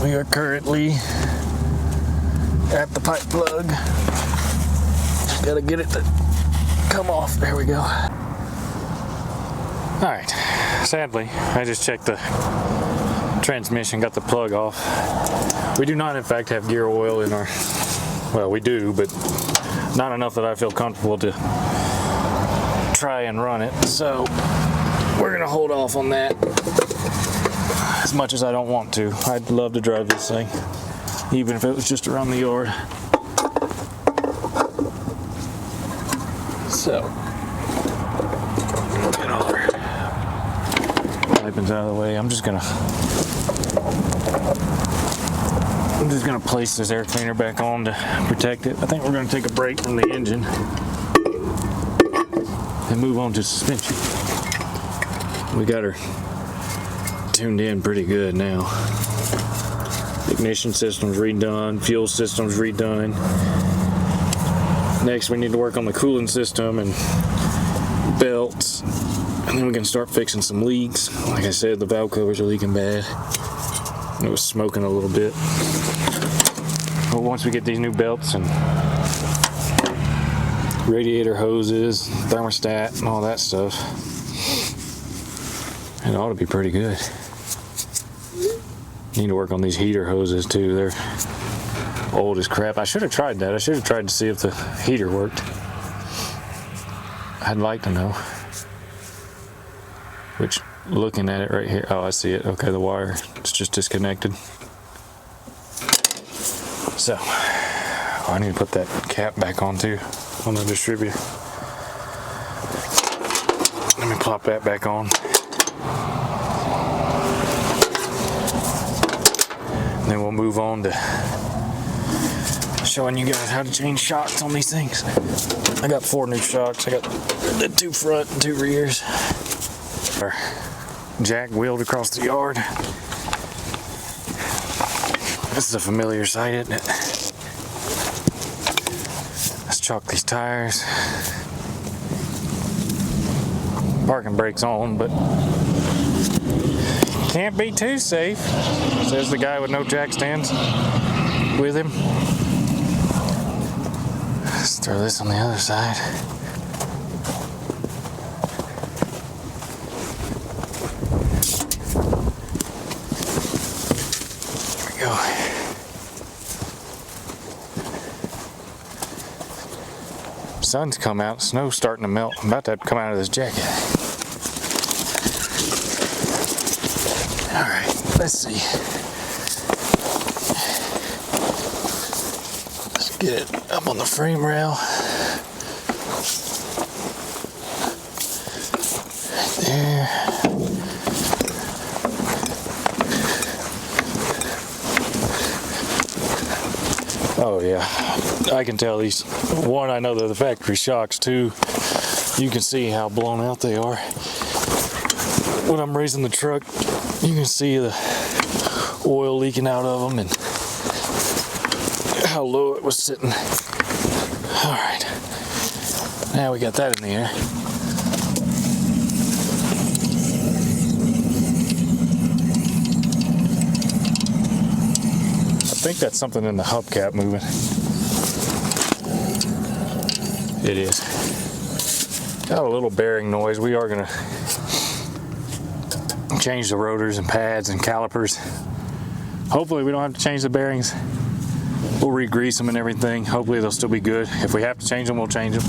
We are currently at the pipe plug. Gotta get it to come off. There we go. All right. Sadly, I just checked the transmission, got the plug off. We do not, in fact, have gear oil in our. Well, we do, but not enough that I feel comfortable to try and run it. So we're gonna hold off on that. As much as I don't want to. I'd love to drive this thing, even if it was just around the yard. So, get all our pipings out of the way. I'm just gonna place this air cleaner back on to protect it. I think we're gonna take a break from the engine and move on to suspension. We got her tuned in pretty good now. Ignition system's redone, fuel system's redone. Next we need to work on the cooling system and belts, and then we can start fixing some leaks. Like I said, the valve covers are leaking bad. It was smoking a little bit. But once we get these new belts and radiator hoses, thermostat, and all that stuff, it ought to be pretty good. Need to work on these heater hoses too. They're old as crap. I should have tried that. I should have tried to see if the heater worked. I'd like to know. Which, looking at it right here, oh, I see it. Okay, the wire, it's just disconnected. So, I need to put that cap back on too, on the distributor. Let me pop that back on. And then we'll move on to showing you guys how to change shocks on these things. I got 4 new shocks. I got the 2 front and 2 rears. Our jack wheeled across the yard. This is a familiar sight, isn't it? Let's chalk these tires. Parking brake's on, but can't be too safe, says the guy with no jack stands with him. Let's throw this on the other side. There we go. Sun's come out, snow's starting to melt. I'm about to have to come out of this jacket. All right, let's see. Let's get it up on the frame rail. Right there. Oh yeah, I can tell these. One, I know they're the factory shocks. 2, you can see how blown out they are. When I'm raising the truck, you can see the oil leaking out of them and how low it was sitting. All right, now we got that in the air. I think that's something in the hubcap moving. It is. Got a little bearing noise. We are gonna change the rotors and pads and calipers. Hopefully we don't have to change the bearings. We'll re-grease them and everything. Hopefully they'll still be good. If we have to change them, we'll change them.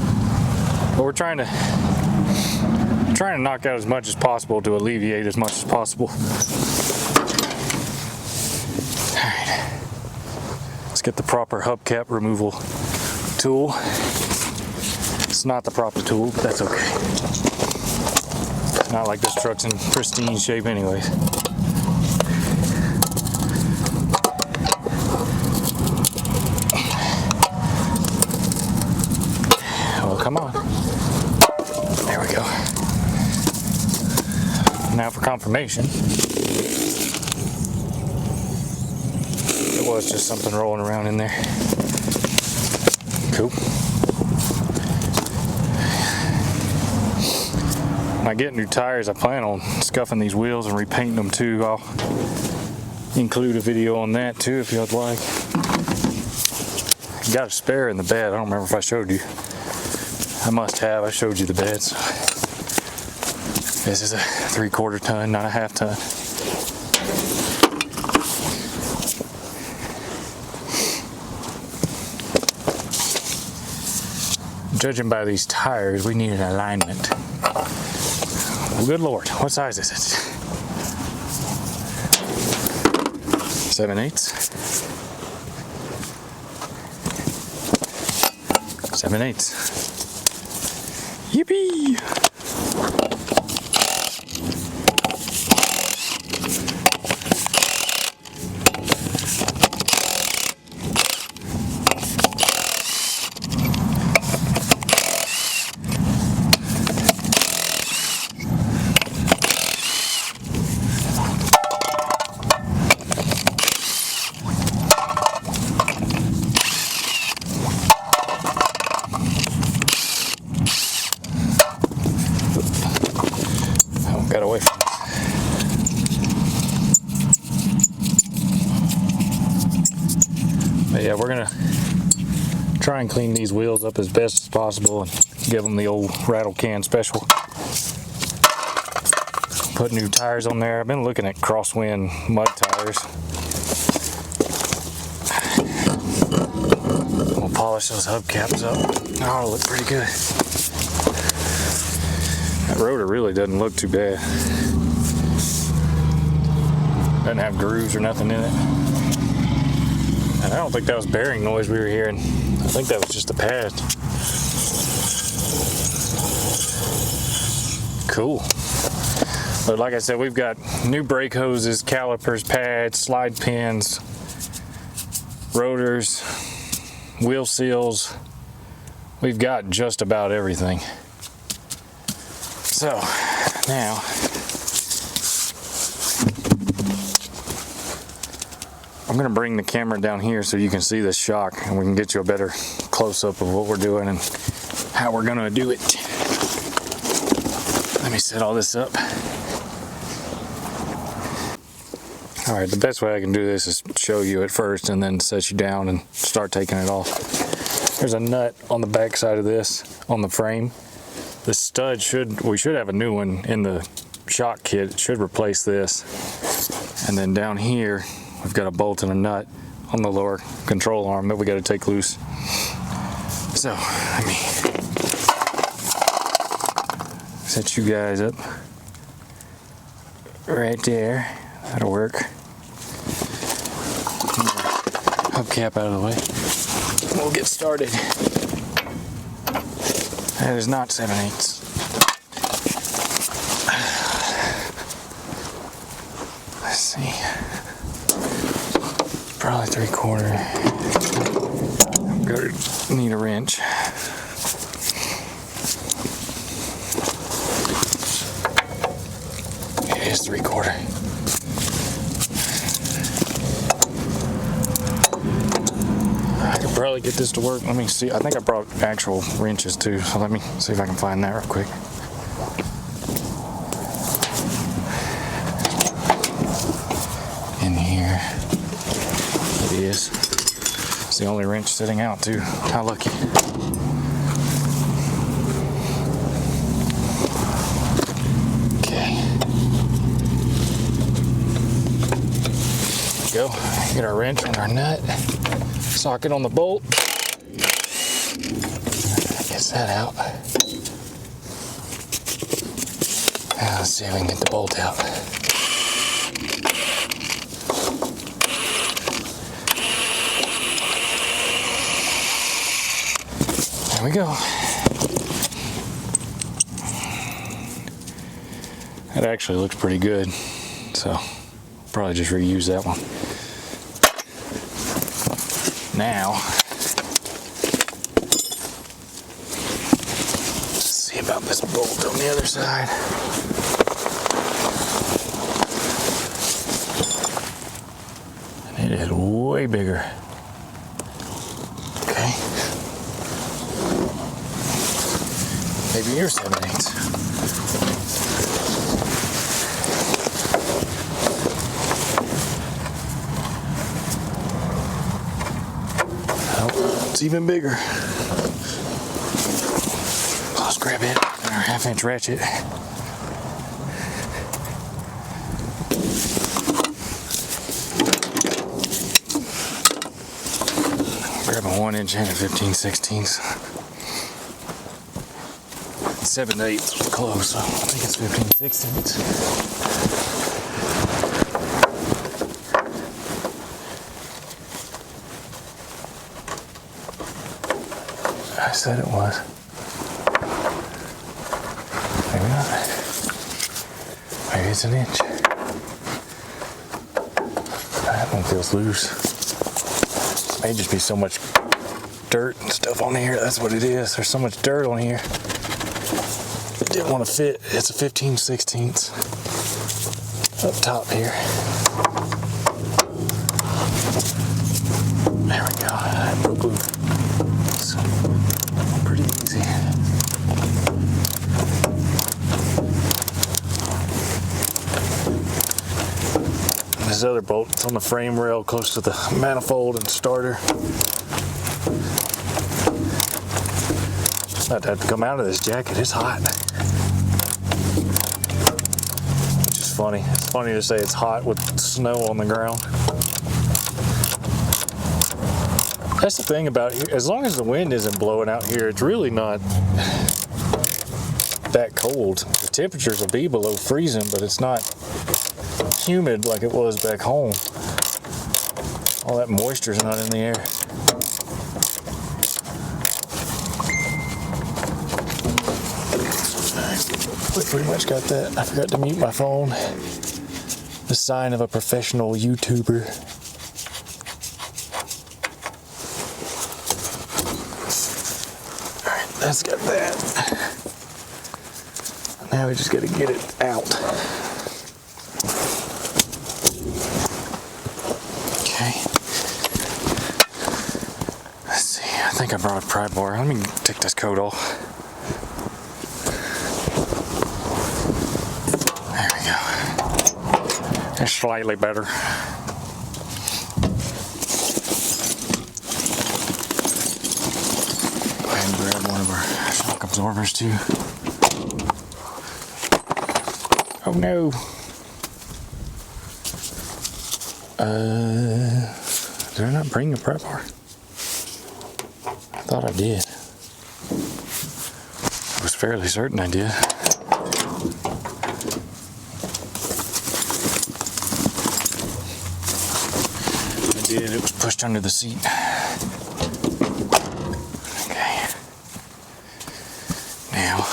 But we're trying to knock out as much as possible to alleviate as much as possible. get the proper hubcap removal tool. It's not the proper tool, but that's okay. It's not like this truck's in pristine shape anyways. Well, come on. There we go. Now for confirmation. It was just something rolling around in there. Cool. When I get new tires, I plan on scuffing these wheels and repainting them too. I'll include a video on that too if you'd like. Got a spare in the bed. I don't remember if I showed you. I must have. I showed you the beds. This is a 3/4 ton, not a half ton. Judging by these tires, we need an alignment. Well, good Lord, what size is it? 7/8. 7/8. Yippee! Got away from it. But yeah, we're gonna try and clean these wheels up as best as possible and give them the old rattle can special. Put new tires on there. I've been looking at crosswind mud tires. We'll polish those hubcaps up. Oh, it'll look pretty good. That rotor really doesn't look too bad. Doesn't have grooves or nothing in it. And I don't think that was bearing noise we were hearing. I think that was just the pad. Cool. But like I said, we've got new brake hoses, calipers, pads, slide pins, rotors, wheel seals. We've got just about everything. So now I'm going to bring the camera down here so you can see this shock and we can get you a better close-up of what we're doing and how we're going to do it. Let me set all this up. Alright, the best way I can do this is show you it first and then set you down and start taking it off. There's a nut on the back side of this, on the frame. The stud we should have a new one in the shock kit. It should replace this. And then down here, we've got a bolt and a nut on the lower control arm that we got to take loose. So, let me set you guys up right there. That'll work. Hubcap out of the way. We'll get started. That is not 7/8. Let's see. Probably 3/4. I'm gonna need a wrench. It is 3/4. I could probably get this to work. Let me see. I think I brought actual wrenches too, so let me see if I can find that real quick. In here. It is. It's the only wrench sitting out too. How lucky. Okay. There we go. Get our wrench and our nut. Socket on the bolt. Gets that out. Now let's see if we can get the bolt out. we go. That actually looks pretty good, so probably just reuse that one. Now, let's see about this bolt on the other side. And it is way bigger. Okay. Maybe you're 7/8. It's even bigger. Let's grab it, our 1/2-inch ratchet. Grab a 1-inch and a 15/16. 7/8 was close, so I think it's 15/16. I said it was. Maybe not. Maybe it's 1 inch. That one feels loose. May just be so much dirt and stuff on here. That's what it is. There's so much dirt on here. It didn't want to fit. It's a 15/16 up top here. There we go. That broke loose. Pretty easy. This other bolt, it's on the frame rail close to the manifold and starter. It's about to have to come out of this jacket. It's hot. Which is funny. It's funny to say it's hot with snow on the ground. That's the thing about here. As long as the wind isn't blowing out here, it's really not that cold. The temperatures will be below freezing, but it's not humid like it was back home. All that moisture's not in the air. We pretty much got that. I forgot to mute my phone. The sign of a professional YouTuber. Alright, that's got that. Now we just gotta get it out. Okay. Let's see, I think I brought a pry bar. Let me take this coat off. There we go. That's slightly better. Go ahead and grab one of our shock absorbers too. Oh no. Did I not bring a pry bar? I thought I did. I was fairly certain I did. I did, it was pushed under the seat. Okay. Now,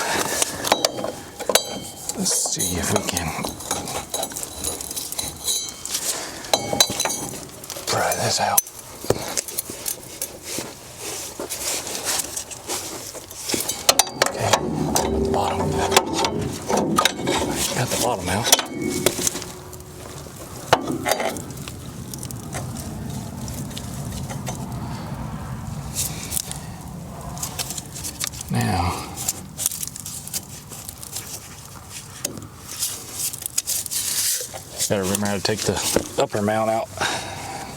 let's see if we can pry this out. Okay, bottom. Got the bottom out. Now, gotta remember how to take the upper mount out.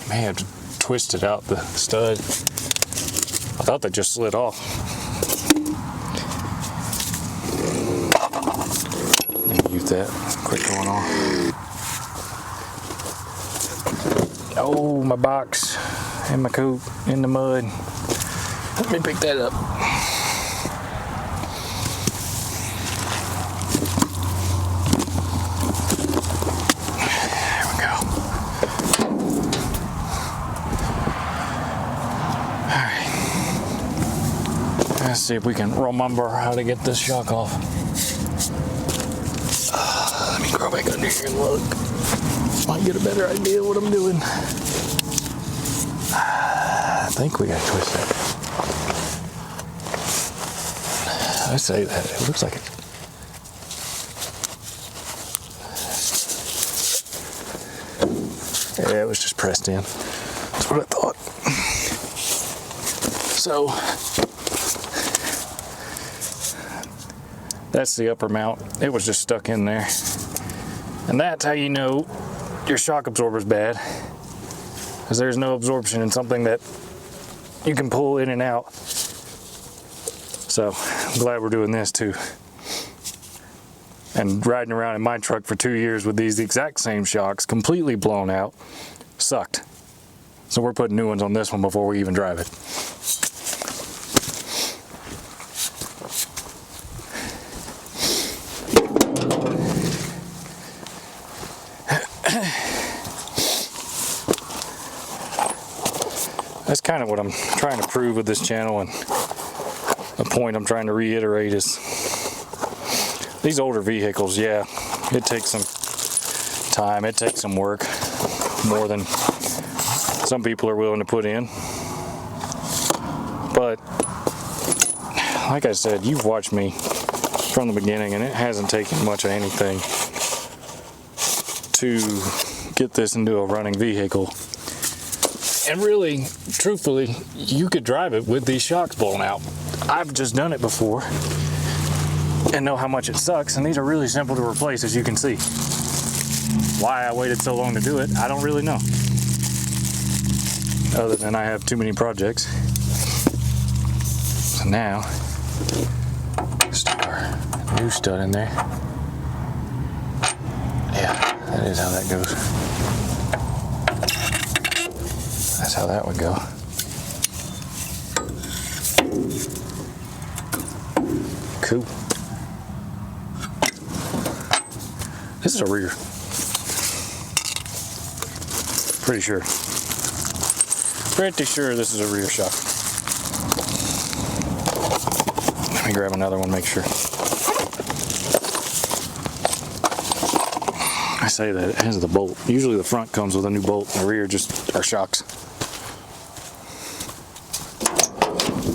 May have to twist it out the stud. I thought they just slid off. Let me mute that. Quit going on. Oh, my box and my coat in the mud. Let me pick that up. Let's see if we can remember how to get this shock off. Let me crawl back under here and look. Might get a better idea of what I'm doing. I think we gotta twist that. I say that, it looks like it. Yeah, it was just pressed in. That's what I thought. So, that's the upper mount. It was just stuck in there. And that's how you know your shock absorber's bad. Because there's no absorption in something that you can pull in and out. So, I'm glad we're doing this too. And riding around in my truck for 2 years with these exact same shocks, completely blown out, sucked. So we're putting new ones on this one before we even drive it. That's kind of what I'm trying to prove with this channel, and a point I'm trying to reiterate is these older vehicles, yeah, it takes some time, it takes some work, more than some people are willing to put in. But like I said, you've watched me from the beginning, and it hasn't taken much of anything to get this into a running vehicle. And really, truthfully, you could drive it with these shocks blown out. I've just done it before and know how much it sucks, and these are really simple to replace, as you can see. Why I waited so long to do it, I don't really know. Other than I have too many projects. So now, stick our new stud in there. Yeah, that is how that goes. That's how that would go. Cool. This is a rear. Pretty sure. Pretty sure this is a rear shock. Let me grab another one, make sure. I say that it has the bolt. Usually the front comes with a new bolt, and the rear just are shocks.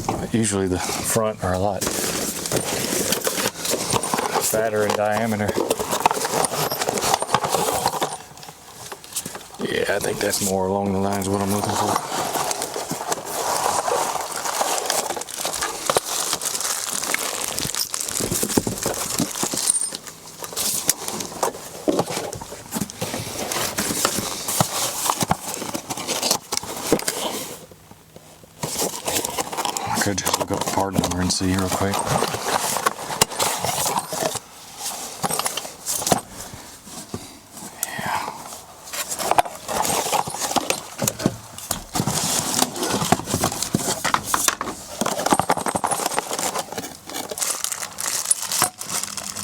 But usually the front are a lot fatter in diameter. Yeah, I think that's more along the lines of what I'm looking for. I could just look up the part number and see real quick.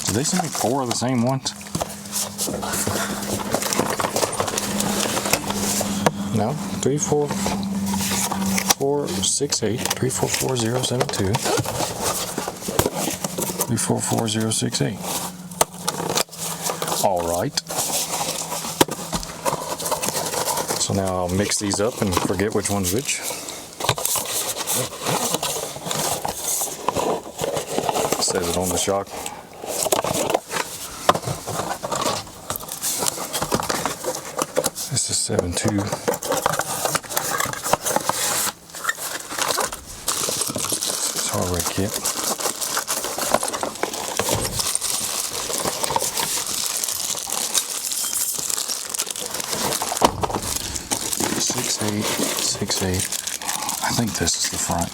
Did they send me 4 of the same ones? No, 34468 344072 344068. All right. So now I'll mix these up and forget which one's which. It says it on the shock. This is 7.2. It's hardware kit. Six eight. I think this is the front.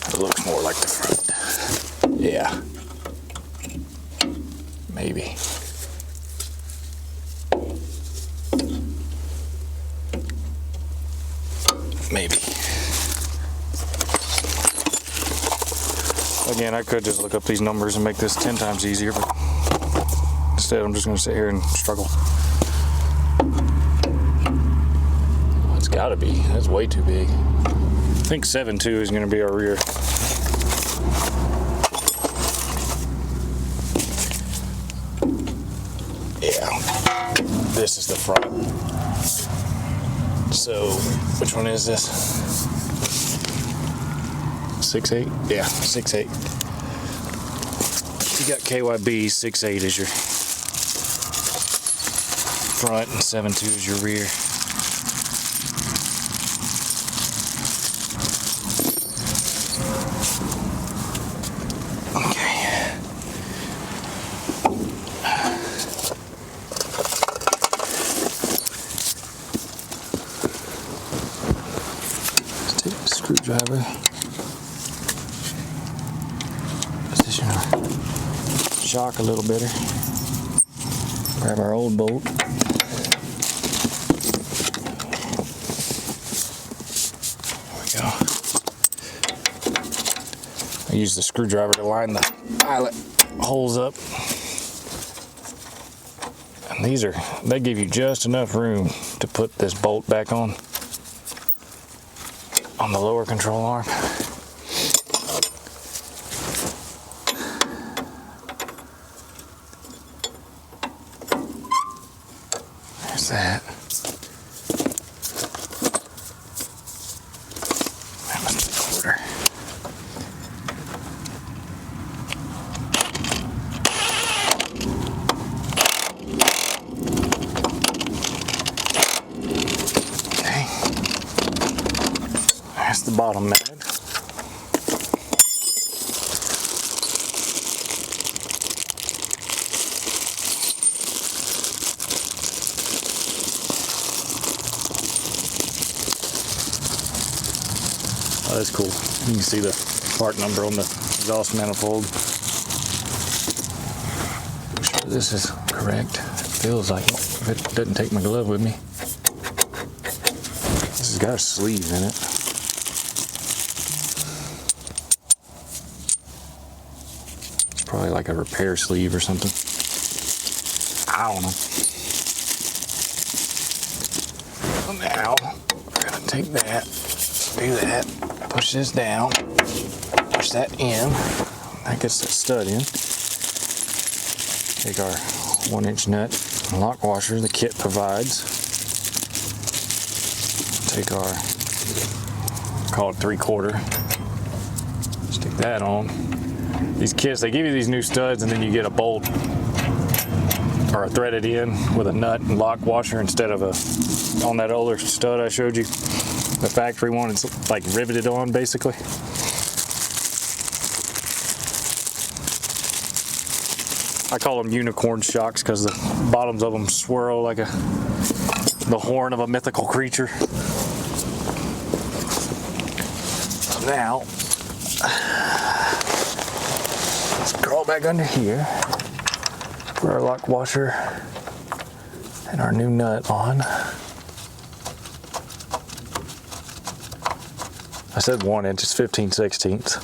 It looks more like the front. Yeah. Maybe. Maybe. Again, I could just look up these numbers and make this 10 times easier, but instead I'm just going to sit here and struggle. Let's gotta be. That's way too big. I think 7.2 is gonna be our rear. Yeah, this is the front. So, which one is this? 6.8? Yeah, 6.8. You got KYB, 6.8 is your front and 7.2 is your rear. Screwdriver, position our shock a little better, grab our old bolt, there we go. I use the screwdriver to line the eyelet holes up, and they give you just enough room to put this bolt back on the lower control arm. There's that. That must be a quarter. That's the bottom mounted. Oh, that's cool. You can see the part number on the exhaust manifold. Make sure this is correct. It feels like it, if it doesn't take my glove with me. This has got a sleeve in it. Probably like a repair sleeve or something. I don't know. Well, now we're gonna take that, do that, push this down, push that in. That gets the stud in. Take our 1-inch nut and lock washer the kit provides. Take our, call it 3/4. Stick that on. These kits, they give you these new studs and then you get a bolt or a threaded in with a nut and lock washer instead of on that older stud I showed you. The factory one, it's like riveted on basically. I call them unicorn shocks because the bottoms of them swirl like the horn of a mythical creature. So now, crawl back under here, put our lock washer and our new nut on. I said 1 inch, it's 15/16.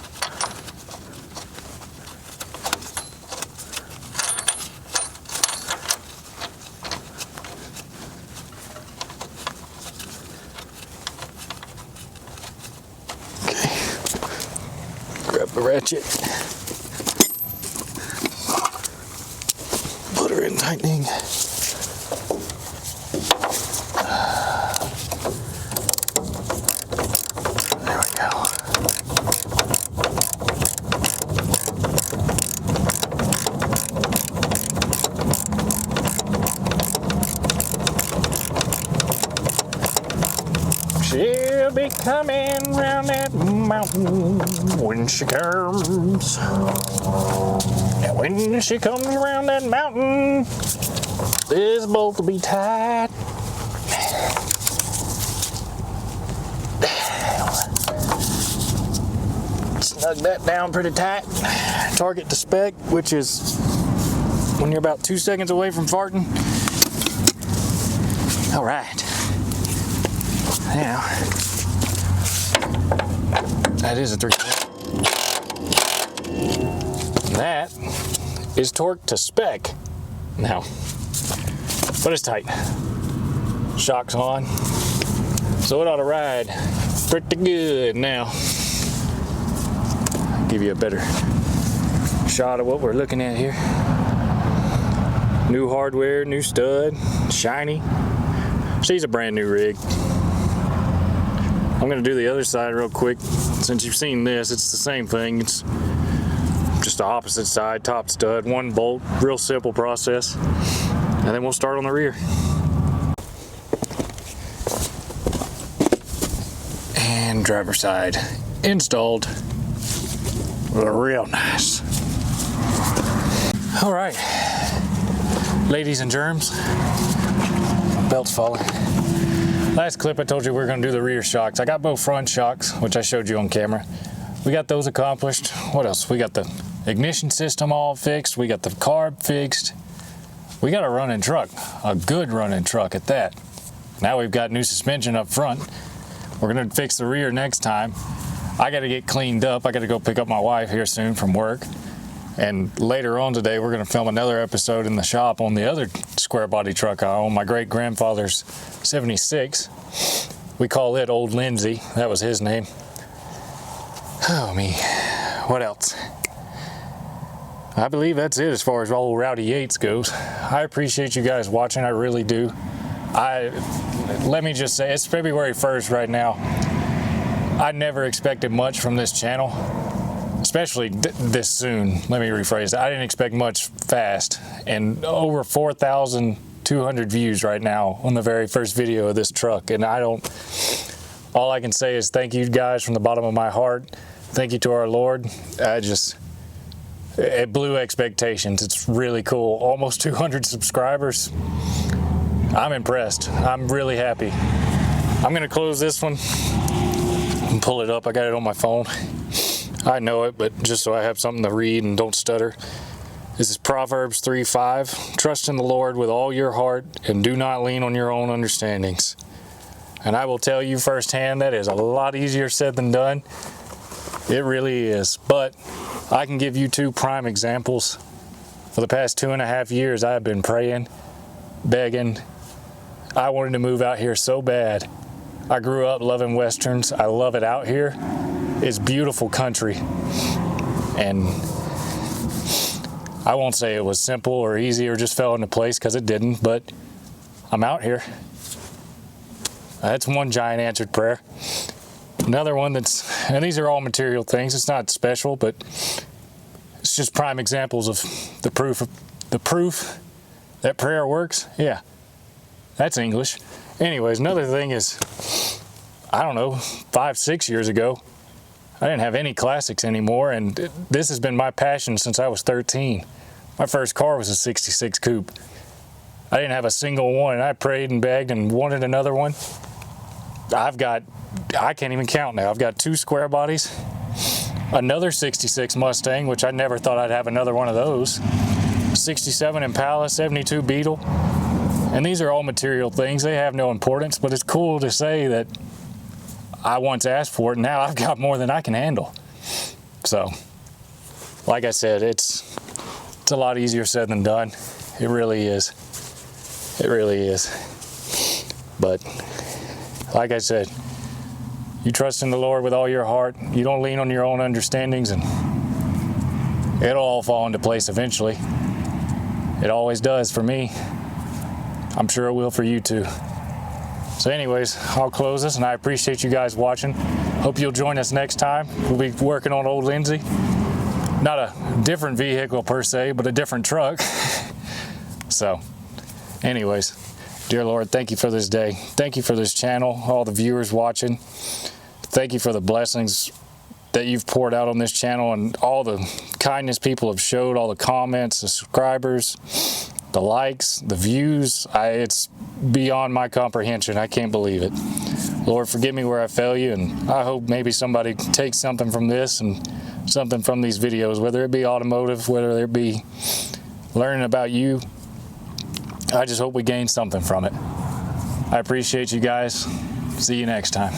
Okay, grab the ratchet. Put her in tightening. There we go. She'll be coming round that mountain when she comes. And when she comes around that mountain, this bolt will be tight. Snug that down pretty tight. Target to spec, which is when you're about 2 seconds away from farting. All right. Now, that is a 3/4. That is torque to spec now, but it's tight. Shock's on, So it ought to ride pretty good now. Give you a better shot of what we're looking at here. New hardware, new stud, shiny. She's a brand new rig. I'm gonna do the other side real quick. Since you've seen this, it's the same thing. It's just the opposite side, top stud, one bolt, real simple process. And then we'll start on the rear. And driver side installed. Real nice. All right, ladies and germs, belt's falling. Last clip I told you we were gonna do the rear shocks. I got both front shocks, which I showed you on camera. We got those accomplished. What else? We got the ignition system all fixed. We got the carb fixed. We got a running truck, a good running truck at that. Now we've got new suspension up front. We're gonna fix the rear next time. I gotta get cleaned up. I gotta go pick up my wife here soon from work. And later on today, we're gonna film another episode in the shop on the other square body truck I own, my great grandfather's 76. We call it Old Lindsay. That was his name. Oh me, what else? I believe that's it as far as old Rowdy Yates goes. I appreciate you guys watching, I really do. Let me just say, it's February 1st right now. I never expected much from this channel, especially this soon. Let me rephrase that. I didn't expect much fast, and over 4,200 views right now on the very first video of this truck. And all I can say is thank you guys from the bottom of my heart. Thank you to our Lord. It blew expectations. It's really cool. Almost 200 subscribers. I'm impressed. I'm really happy. I'm gonna close this one and pull it up. I got it on my phone. I know it, but just so I have something to read and don't stutter. This is Proverbs 3:5. Trust in the Lord with all your heart and do not lean on your own understandings. And I will tell you firsthand, that is a lot easier said than done. It really is. But I can give you two prime examples. For the past 2.5 years, I have been praying, begging. I wanted to move out here so bad. I grew up loving Westerns. I love it out here. It's beautiful country. And I won't say it was simple or easy or just fell into place, because it didn't, but I'm out here. That's one giant answered prayer. Another one and these are all material things. It's not special, but it's just prime examples of the proof that prayer works. Yeah, that's English. Anyways, another thing is, I don't know, 5-6 years ago, I didn't have any classics anymore, and this has been my passion since I was 13. My first car was a 66 coupe. I didn't have a single one, and I prayed and begged and wanted another one. I can't even count now. I've got 2 square bodies, another 66 Mustang, which I never thought I'd have another one of those, 67 Impala, 72 Beetle, and these are all material things. They have no importance, but it's cool to say that I once asked for it, and now I've got more than I can handle. So, like I said, it's a lot easier said than done. It really is. It really is. But like I said, you trust in the Lord with all your heart. You don't lean on your own understandings, and it'll all fall into place eventually. It always does for me. I'm sure it will for you too. So anyways, I'll close this, and I appreciate you guys watching. Hope you'll join us next time. We'll be working on Old Lindsay. Not a different vehicle per se, but a different truck. So anyways, dear Lord, thank you for this day. Thank you for this channel, all the viewers watching. Thank you for the blessings that you've poured out on this channel, and all the kindness people have showed, all the comments, the subscribers, the likes, the views. It's beyond my comprehension. I can't believe it. Lord, forgive me where I fail you, and I hope maybe somebody takes something from this and something from these videos, whether it be automotive, whether it be learning about you. I just hope we gain something from it. I appreciate you guys. See you next time.